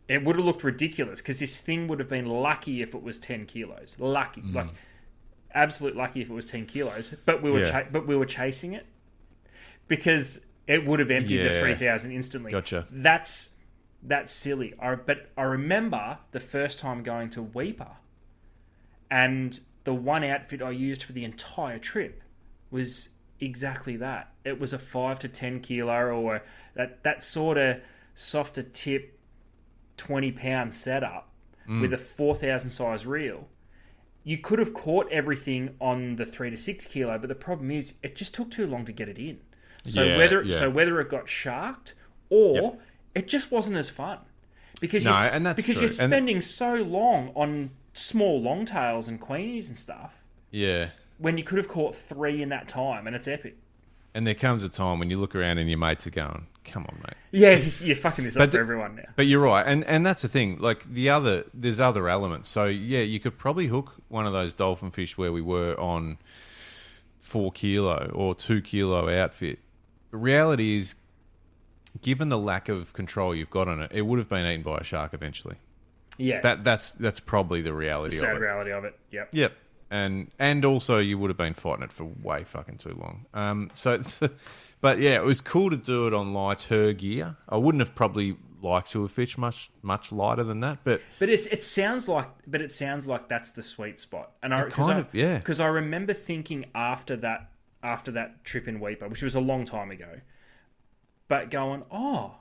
it would have looked ridiculous because this thing would have been lucky if it was 10 kilos. Lucky, like absolute lucky if it was 10 kilos. But we were chasing it because it would have emptied the 3,000 instantly. Gotcha. That's silly. But I remember the first time going to Weeper, and the one outfit I used for the entire trip was exactly that. It was a 5 to 10 kilo or that sort of softer tip 20-pound setup with a 4,000 size reel. You could have caught everything on the 3 to 6 kilo, but the problem is it just took too long to get it in. So whether it got sharked or it just wasn't as fun because you're spending so long on small longtails and queenies and stuff. Yeah. When you could have caught 3 in that time, and it's epic. And there comes a time when you look around and your mates are going, "Come on, mate." Yeah, you're fucking this up for everyone now. But you're right, and that's the thing. Like there's other elements. So yeah, you could probably hook one of those dolphin fish where we were on 4 kilo or 2 kilo outfit. The reality is, given the lack of control you've got on it, it would have been eaten by a shark eventually. Yeah, that's probably the reality. The sad reality of it. Yep. Yep. And also you would have been fighting it for way fucking too long. But yeah, it was cool to do it on lighter gear. I wouldn't have probably liked to have fished much lighter than that, but it sounds like that's the sweet spot. And because I remember thinking after that trip in Weeper, which was a long time ago, but going, oh,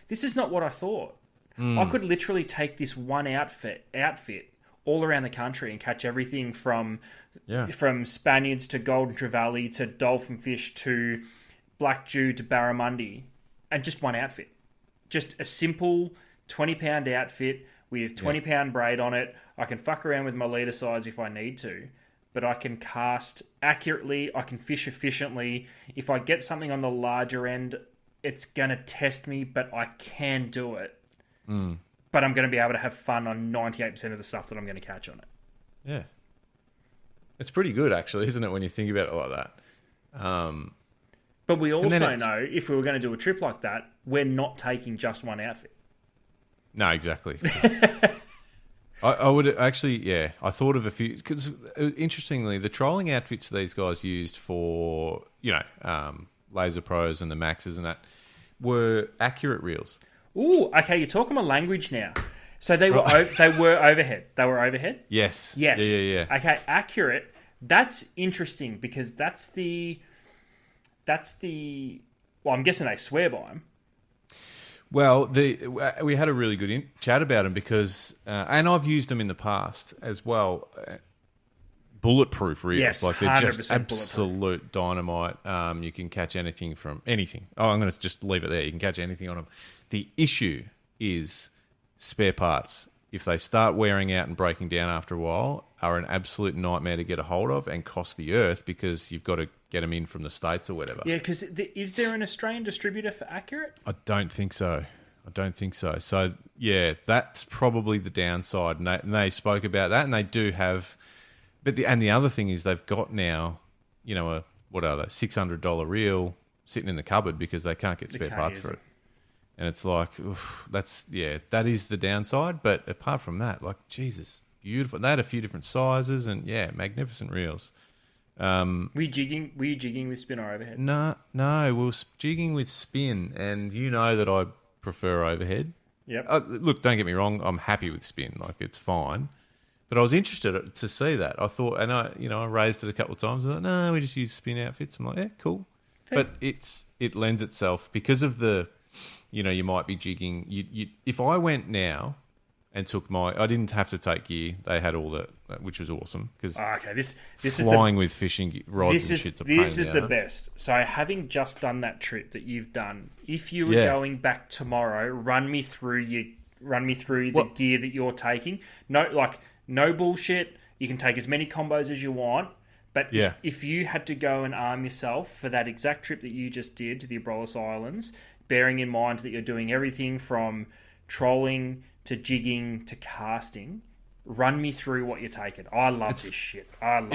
this is not what I thought. I could literally take this one outfit all around the country and catch everything from Spaniards to golden trevally to dolphin fish to black Jew to barramundi, and just one outfit. Just a simple 20-pound outfit with 20-pound braid on it. I can fuck around with my leader size if I need to, but I can cast accurately, I can fish efficiently. If I get something on the larger end, it's going to test me, but I can do it. But I'm going to be able to have fun on 98% of the stuff that I'm going to catch on it. Yeah. It's pretty good, actually, isn't it, when you think about it like that? But we also know if we were going to do a trip like that, we're not taking just one outfit. No, exactly. I would actually, I thought of a few, because interestingly, the trolling outfits these guys used for, Laser Pros and the Maxes and that were accurate reels. Ooh, okay, you're talking my language now. So they were overhead. They were overhead? Yes. Yeah. Okay, accurate. That's interesting because that's the well, I'm guessing they swear by them. Well, we had a really good chat about them because, and I've used them in the past as well. Bulletproof reels, yes, like they're just absolute dynamite. You can catch anything from anything. Oh, I'm going to just leave it there. You can catch anything on them. The issue is spare parts. If they start wearing out and breaking down after a while, are an absolute nightmare to get a hold of and cost the earth because you've got to get them in from the States or whatever. Yeah, because is there an Australian distributor for Accurate? I don't think so. So, yeah, that's probably the downside. And they spoke about that, and they do have... But the other thing is they've got now, what are they, $600 reel sitting in the cupboard because they can't get spare parts for it. And it's like, that is the downside. But apart from that, like, Jesus, beautiful. They had a few different sizes and, magnificent reels. Were you jigging with spin or overhead? No, we were jigging with spin. And you know that I prefer overhead. Yep. Look, don't get me wrong. I'm happy with spin. Like, it's fine. But I was interested to see that. I thought, and I raised it a couple of times. I thought, no, we just use spin outfits. I'm like, yeah, cool. Fair. But it lends itself because of the you might be jigging. If I went now and took I didn't have to take gear. They had all that, which was awesome because this flying with fishing rods and shit's a pain in the This is the ass. best. So having just done that trip that you've done, if you were going back tomorrow, run me through the gear that you're taking. No bullshit. You can take as many combos as you want. But if you had to go and arm yourself for that exact trip that you just did to the Abrolhos Islands, bearing in mind that you're doing everything from trolling to jigging to casting, run me through what you're taking. I love this shit. I love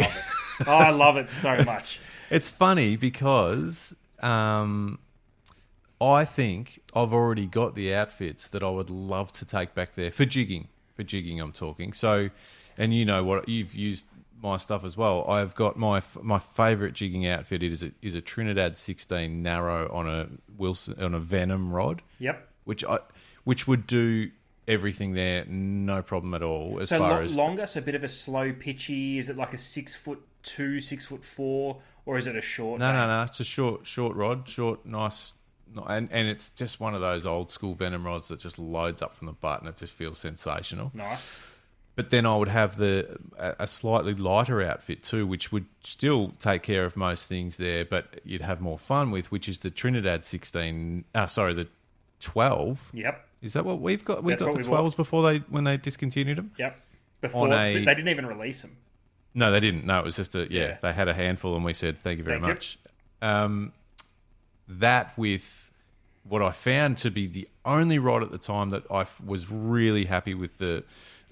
it. I love it so much. It's funny because I think I've already got the outfits that I would love to take back there for jigging. For jigging, I'm talking. So, and you know what, you've used my stuff as well. I've got my favourite jigging outfit is a Trinidad 16 narrow on a Venom rod. Yep. Which would do everything there, no problem at all. As far as longer, so a bit of a slow pitchy. Is it like a 6'2", 6'4", or is it a short? No. It's a short rod, nice, and it's just one of those old school Venom rods that just loads up from the butt and it just feels sensational. Nice. But then I would have a slightly lighter outfit too, which would still take care of most things there, but you'd have more fun with, which is the Trinidad 16. The 12. Yep. Is that what we've got? We got the 12s before when they discontinued them. Yep. They didn't even release them. No, they didn't. No, it was just they had a handful, and we said thank you very much. That with what I found to be the only rod at the time that I was really happy with the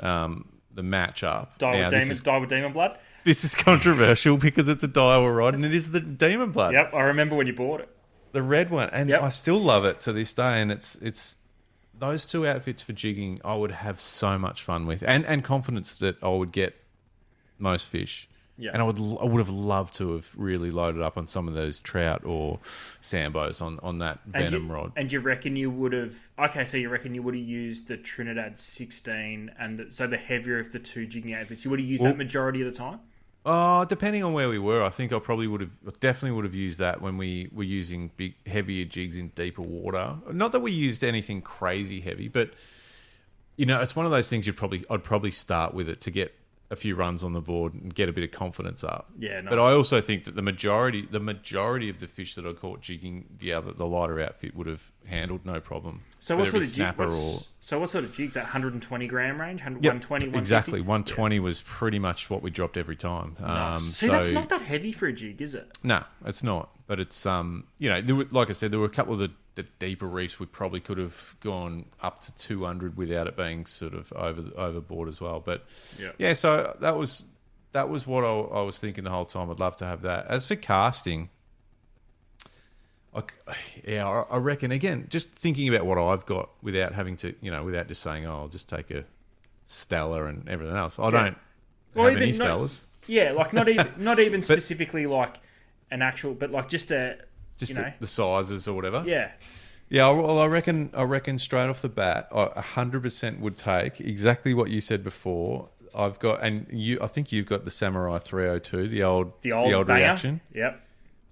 matchup. Die with Demon Blood. This is controversial because it's a Daiwa rod, and it is the Demon Blood. Yep, I remember when you bought it. The red one, and I still love it to this day. And it's those two outfits for jigging, I would have so much fun with, and confidence that I would get most fish. Yeah, and I would have loved to have really loaded up on some of those trout or sambos on that Venom rod. And you reckon you would have? Okay, so you reckon you would have used the Trinidad 16 and so the heavier of the two jigging outfits. You would have used that majority of the time. Depending on where we were, I think I definitely would have used that when we were using big, heavier jigs in deeper water. Not that we used anything crazy heavy, but it's one of those things I'd probably start with it to get a few runs on the board and get a bit of confidence up. Yeah, nice. But I also think that the majority of the fish that I caught jigging, the lighter outfit would have handled no problem. So what sort of jigs? That 120 gram range, 120, 150? Exactly. 120 was pretty much what we dropped every time. Nice. That's not that heavy for a jig, is it? No, it's not. But it's like I said, there were a couple of the deeper reefs we probably could have gone up to 200 without it being sort of overboard as well. But so that was what I was thinking the whole time. I'd love to have that. As for casting, I reckon, again, just thinking about what I've got without having to, without just saying, I'll just take a Stella and everything else. I don't have any Stellas. Yeah, like not even specifically like an actual, but like just the sizes or whatever. Yeah. Yeah, well, I reckon straight off the bat, I 100% would take exactly what you said before. I've got, I think you've got the Samurai 302, the old reaction. Yep.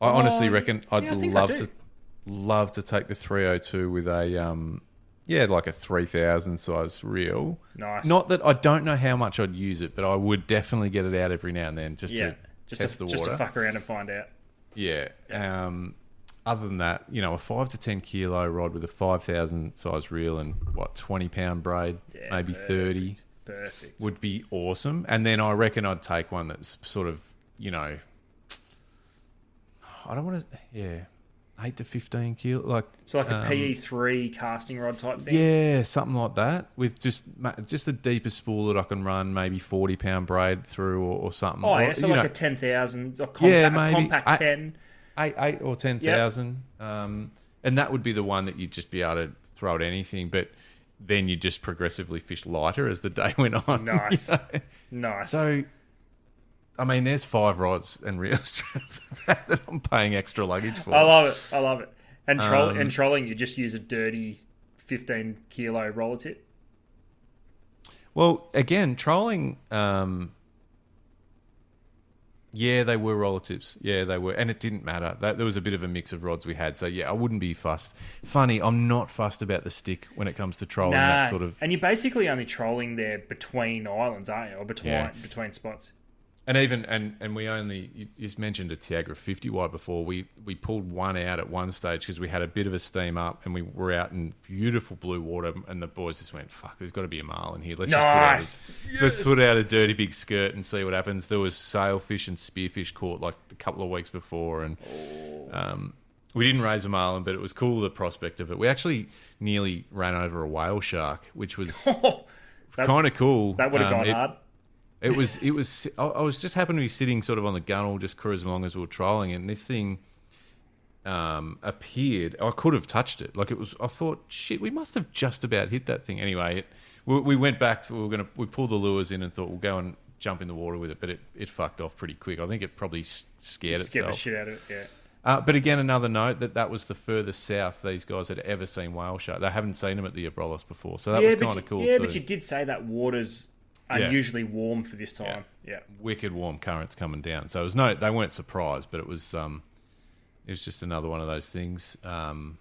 I honestly reckon I'd love to take the 302 with a like a 3000 size reel. Nice. Not that I don't know how much I'd use it, but I would definitely get it out every now and then just to test the water. Just to fuck around and find out. Yeah. Other than that, a 5 to 10 kilo rod with a 5,000 size reel and 20 pound braid, maybe perfect. 30, perfect, would be awesome. And then I reckon I'd take one that's sort of, I don't want to, 8 to 15 kilo, like a PE3 casting rod type thing. Yeah, something like that with just a deeper spool that I can run maybe 40 pound braid through or something. Oh yeah, so like a 10,000, a compact 10. 8 or 10,000, and that would be the one that you'd just be able to throw at anything. But then you just progressively fish lighter as the day went on. Nice, nice. So, I mean, there's 5 rods and reels that I'm paying extra luggage for. I love it. And trolling, you just use a dirty 15 kilo roller tip. Well, again, trolling. Yeah, they were roller tips. Yeah, they were. And it didn't matter. There was a bit of a mix of rods we had. So, yeah, I wouldn't be fussed. Funny, I'm not fussed about the stick when it comes to trolling that sort of... And you're basically only trolling there between islands, aren't you? Or between spots. And even and we only you just mentioned a Tiagra 50 wide before. We pulled one out at one stage because we had a bit of a steam up and we were out in beautiful blue water and the boys just went, fuck, there's got to be a marlin here. Let's put out a dirty big skirt and see what happens. There was sailfish and spearfish caught like a couple of weeks before and we didn't raise a marlin, but it was cool, the prospect of it. We actually nearly ran over a whale shark, which was kind of cool. That would have gone hard. It was. I was just happened to be sitting sort of on the gunnel, just cruising along as we were trolling, and this thing appeared. I could have touched it. Like it was. I thought, shit, we must have just about hit that thing. Anyway, we went back. We pulled the lures in and thought we'll go and jump in the water with it, but it fucked off pretty quick. I think it probably scared itself. Scared the shit out of it. Yeah. But again, another note that was the furthest south these guys had ever seen whale shark. They haven't seen them at the Abrolhos before, so that was kind of cool. Yeah, too. but you did say that water's unusually warm for this time. Yeah. Wicked warm currents coming down. So it was they weren't surprised, but it was just another one of those things. And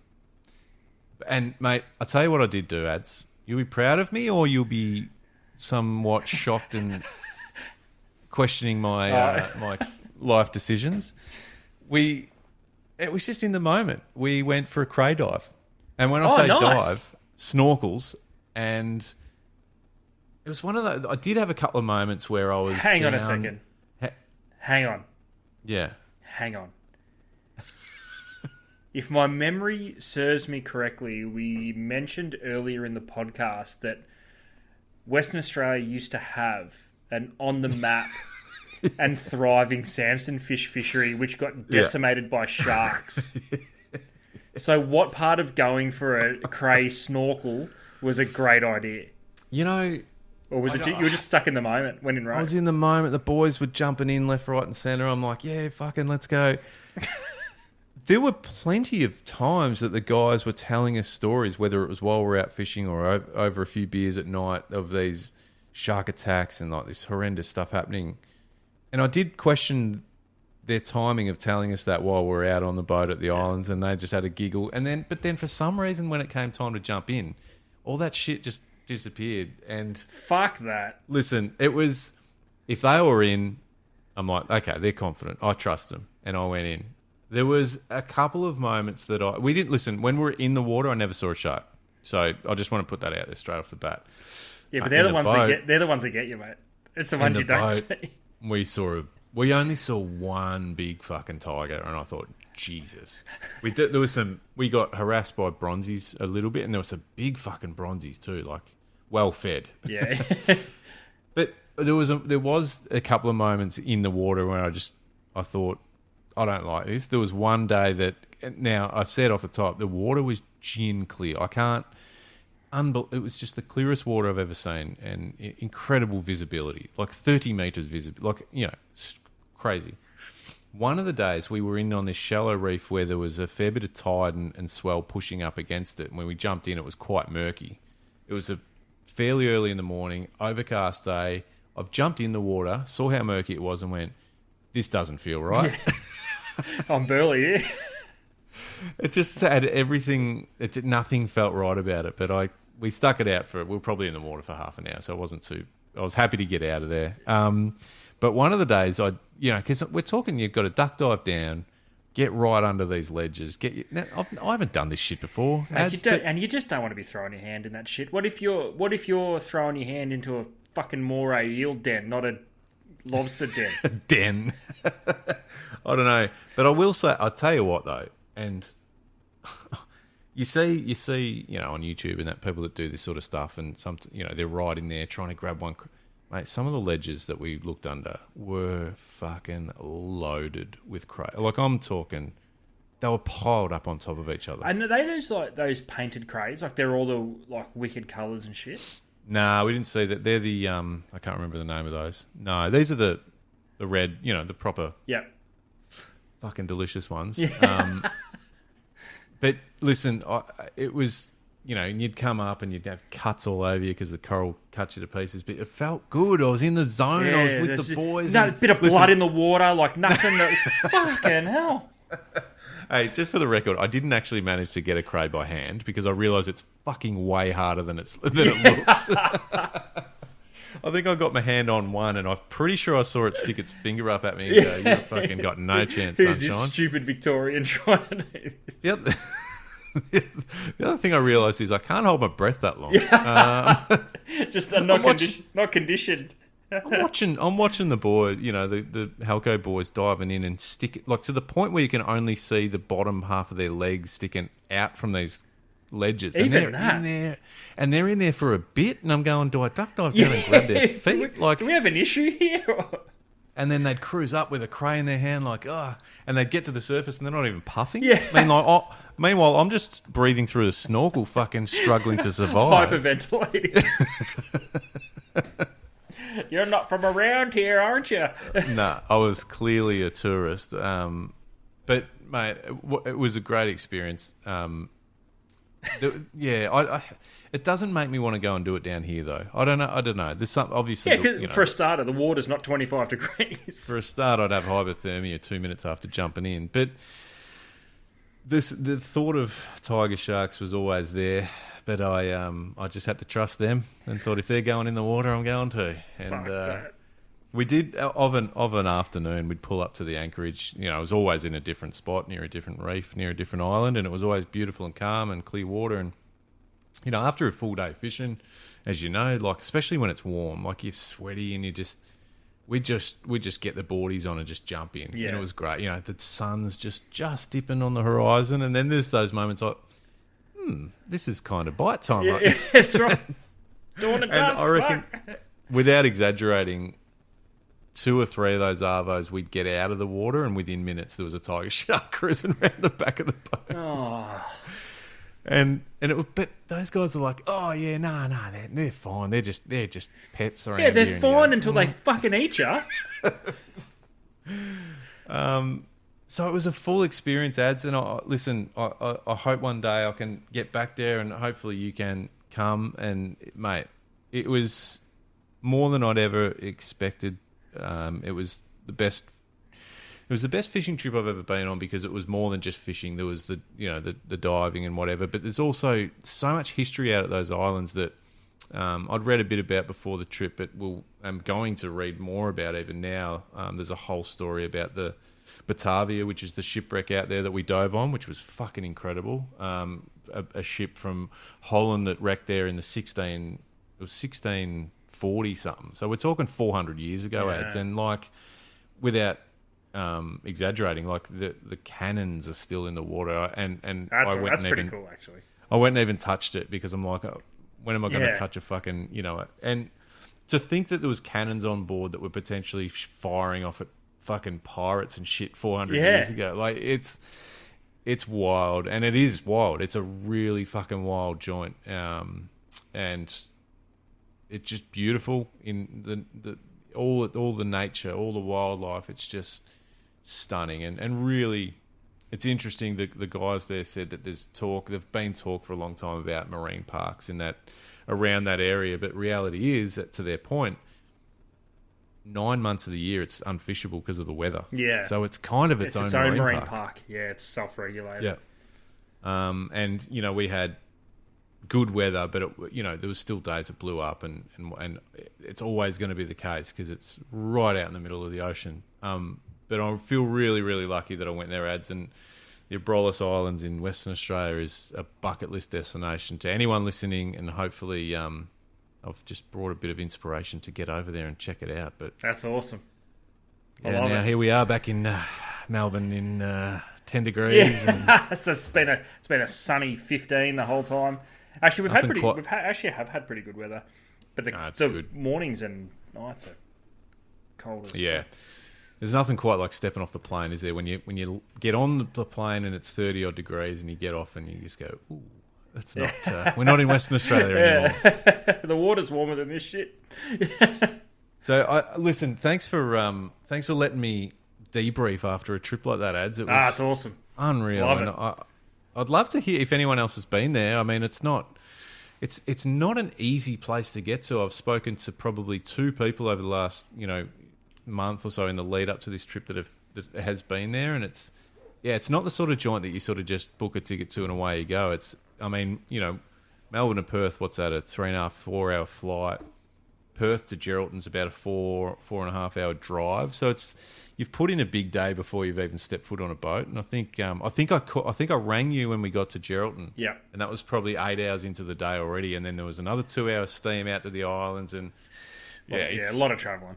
mate, I'll tell you what I did do, Ads. You'll be proud of me or you'll be somewhat shocked and questioning my my life decisions. It was just in the moment. We went for a cray dive. And when I say dive, snorkels, and it was one of those... I did have a couple of moments where I was Hang on a second. Hang on. Yeah. Hang on. If my memory serves me correctly, we mentioned earlier in the podcast that Western Australia used to have an on-the-map and thriving Samson fish fishery, which got decimated by sharks. So what part of going for a cray snorkel was a great idea? You know... Or was it you were just stuck in the moment when in right? I was in the moment. The boys were jumping in left, right and centre. I'm like, yeah, fucking let's go. There were plenty of times that the guys were telling us stories, whether it was while we're out fishing or over a few beers at night, of these shark attacks and like this horrendous stuff happening. And I did question their timing of telling us that while we're out on the boat at the islands, and they just had a giggle. But then for some reason, when it came time to jump in, all that shit just disappeared. And fuck that. Listen, it was, if they were in, I'm like, okay, they're confident. I trust them. And I went in. There was a couple of moments that we didn't listen. When we were in the water, I never saw a shark. So I just want to put that out there straight off the bat. Yeah, but they're the ones that get you, mate. It's the ones you don't see. We only saw one big fucking tiger, and I thought, Jesus. We got harassed by bronzies a little bit, and there was some big fucking bronzies too, like well fed. Yeah. But there was a couple of moments in the water where I thought, I don't like this. There was one day that, now I've said off the top, the water was gin clear. It was just the clearest water I've ever seen, and incredible visibility, like 30 meters visible, like, it's crazy. One of the days we were in on this shallow reef where there was a fair bit of tide and swell pushing up against it. And when we jumped in, it was quite murky. It was a fairly early in the morning, overcast day. I've jumped in the water, saw how murky it was, and went, this doesn't feel right. I'm burly, yeah. It just had everything. Nothing felt right about it. But we stuck it out we were probably in the water for half an hour, so I was happy to get out of there. But one of the days, because we're talking, you've got to duck dive down, get right under these ledges. I haven't done this shit before. And you just don't want to be throwing your hand in that shit. What if you're throwing your hand into a fucking moray eel den, not a lobster den? A den. I don't know. But I will say, I'll tell you what though, and you see, on YouTube and that people that do this sort of stuff, and they're right in there trying to grab one. Mate, some of the ledges that we looked under were fucking loaded with cray. Like, I'm talking, they were piled up on top of each other. And are they those painted crays? Like, they're all the wicked colours and shit? Nah, we didn't see that. They're the I can't remember the name of those. No, these are the red, the proper. Yep. Fucking delicious ones. Yeah. But listen, and you'd come up and you'd have cuts all over you because the coral cut you to pieces. But it felt good. I was in the zone. I was with the boys. No, a bit of blood in the water, like nothing. Fucking hell. Hey, just for the record, I didn't actually manage to get a cray by hand because I realised it's fucking way harder than it looks. I think I got my hand on one, and I'm pretty sure I saw it stick its finger up at me and go, "You fucking got no chance, Who's sunshine." this stupid Victorian trying to do this? Yep. The other thing I realised is I can't hold my breath that long. Just not conditioned. I'm watching the boy, the Halco boys diving in and stick it, like, to the point where you can only see the bottom half of their legs sticking out from these ledges. Even and that. They're in there for a bit, and I'm going, do I duck dive down and grab their feet? Do we have an issue here? And then they'd cruise up with a cray in their hand, like, and they'd get to the surface and they're not even puffing. Yeah. Meanwhile, I'm just breathing through the snorkel, fucking struggling to survive. Hyperventilating. You're not from around here, aren't you? No, I was clearly a tourist. But, mate, it was a great experience. It doesn't make me want to go and do it down here, though. I don't know. There's some, obviously. Yeah, for a starter, the water's not 25 degrees. For a start, I'd have hypothermia 2 minutes after jumping in. But the thought of tiger sharks was always there. But I just had to trust them and thought if they're going in the water, I'm going to. And we did, of an afternoon, we'd pull up to the anchorage. It was always in a different spot, near a different reef, near a different island, and it was always beautiful and calm and clear water. And, after a full day fishing, as you know, like, especially when it's warm, like, you're sweaty and we just get the boardies on and just jump in. Yeah. And it was great. The sun's just dipping on the horizon, and then there's those moments like, this is kind of bite time, right? Yeah, that's right. Dawn and dusk, I reckon, without exaggerating, 2 or 3 of those arvos we'd get out of the water, and within minutes there was a tiger shark cruising around the back of the boat. Oh. And it was, but those guys are like, oh yeah, no, they're fine. They're just pets around. Yeah, they're here. fine until they fucking eat you. So it was a full experience, Ads, and I hope one day I can get back there, and hopefully you can come. And mate, it was more than I'd ever expected. It was the best. It was the best fishing trip I've ever been on because it was more than just fishing. There was the diving and whatever, but there's also so much history out at those islands that I'd read a bit about before the trip, but I'm going to read more about even now. There's a whole story about the Batavia, which is the shipwreck out there that we dove on, which was fucking incredible. A ship from Holland that wrecked there in the 1640 something. So we're talking 400 years ago, Ads, and like without exaggerating, like the cannons are still in the water, and that's pretty cool, actually. I went and even touched it because I'm like, when am I going to touch a fucking, and to think that there was cannons on board that were potentially firing off at fucking pirates and shit 400 years ago, like it's wild, and it is wild. It's a really fucking wild joint, and it's just beautiful in the all the nature, all the wildlife. It's just stunning, and really, it's interesting. The guys there said that there's there've been talk for a long time about marine parks in that around that area, but reality is that, to their point, 9 months of the year it's unfishable because of the weather. Yeah, so it's kind of its own marine park. Yeah, it's self-regulated. Yeah, and we had good weather, but there was still days it blew up, and it's always going to be the case because it's right out in the middle of the ocean. But I feel really, really lucky that I went there, Ads, and the Abrolhos Islands in Western Australia is a bucket list destination to anyone listening, and hopefully I've just brought a bit of inspiration to get over there and check it out. But that's awesome. Now here we are back in Melbourne in 10 degrees. Yeah. So it's been a sunny 15 the whole time. Actually, we've had pretty good weather, but the mornings and nights are cold as fuck. There's nothing quite like stepping off the plane, is there? When you get on the plane and it's 30 odd degrees, and you get off and you just go, ooh, that's not. We're not in Western Australia anymore. The water's warmer than this shit. So listen. Thanks for letting me debrief after a trip like that, Ads. It was it's awesome. Unreal. Love it. I'd love to hear if anyone else has been there. I mean, it's not it's not an easy place to get to. I've spoken to probably 2 people over the last month or so in the lead up to this trip that has been there, and it's not the sort of joint that you sort of just book a ticket to and away you go. Melbourne to Perth, what's that, a 3.5, 4 hour flight. Perth to Geraldton's about a 4.5 hour drive. So you've put in a big day before you've even stepped foot on a boat. And I think I rang you when we got to Geraldton. Yeah. And that was probably 8 hours into the day already. And then there was another 2 hour steam out to the islands. And a lot of travelling.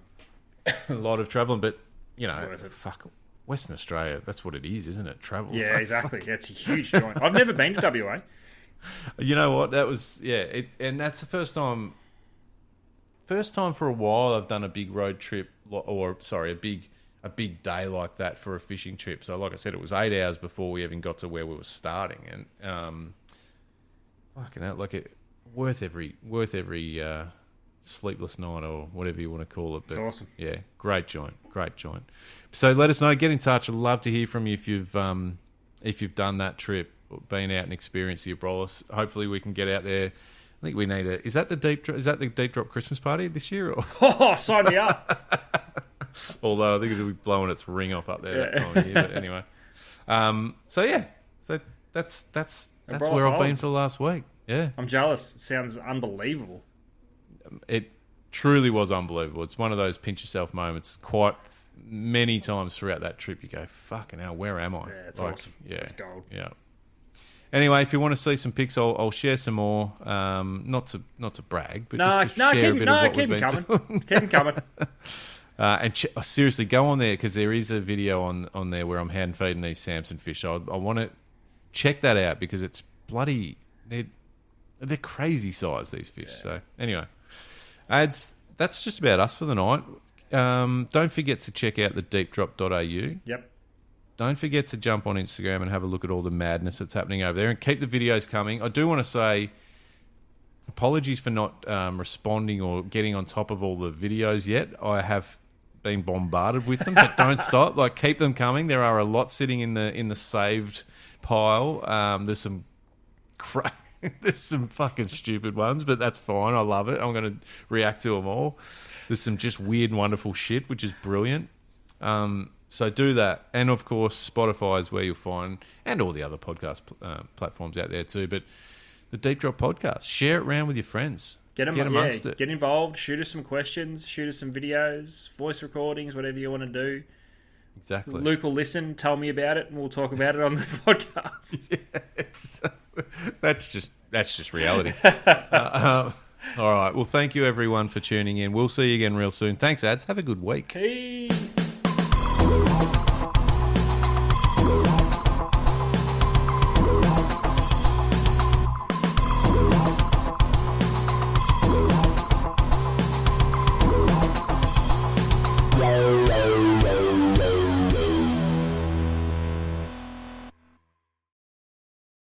A lot of travelling, but Worth it. fuck, Western Australia, that's what it is, isn't it? Travel. Yeah, exactly. Yeah, it's a huge joint. I've never been to WA. You know what? That was and that's the first time for a while I've done a big road trip, a big day like that for a fishing trip. So, like I said, it was 8 hours before we even got to where we were starting, and fucking hell, worth every sleepless night or whatever you want to call it. But, it's awesome. Yeah, great joint. So let us know. Get in touch. I'd love to hear from you if you've done that trip, been out and experienced the Abrolhos. Hopefully we can get out there. I think we need is that the deep drop Christmas party this year? Or? Oh, sign me up. Although I think it'll be blowing its ring off up there that time of year. But anyway, so that's Abrolhos where I've been Islands. for the last week. Yeah, I'm jealous. It sounds unbelievable. it truly was unbelievable. It's one of those pinch yourself moments. Quite many times throughout that trip, you go, "Fucking hell, where am I?" Yeah, it's awesome. Yeah, It's gold. Yeah. Anyway, if you want to see some pics, I'll share some more. Not to brag, but just to share a bit of what we've been doing. Keep them coming. Seriously, go on there because there is a video on there where I'm hand feeding these Samson fish. I want to check that out because it's bloody. They're crazy size, these fish. Yeah. So anyway, that's just about us for the night. Don't forget to check out the deepdrop.au. Yep. Don't forget to jump on Instagram and have a look at all the madness that's happening over there and keep the videos coming. I do want to say apologies for not responding or getting on top of all the videos yet. I have been bombarded with them, but don't stop. Keep them coming. There are a lot sitting in the saved pile. There's some there's some fucking stupid ones, but that's fine. I love it. I'm going to react to them all. There's some just weird, wonderful shit, which is brilliant. So do that. And, of course, Spotify is where you'll find, and all the other podcast platforms out there too, but the Deep Drop Podcast. Share it around with your friends. Get amongst it. Get involved. Shoot us some questions. Shoot us some videos, voice recordings, whatever you want to do. Exactly. Luke will listen, tell me about it, and we'll talk about it on the podcast. Yes. That's just reality. All right. Well, thank you, everyone, for tuning in. We'll see you again real soon. Thanks, Ads. Have a good week. Peace.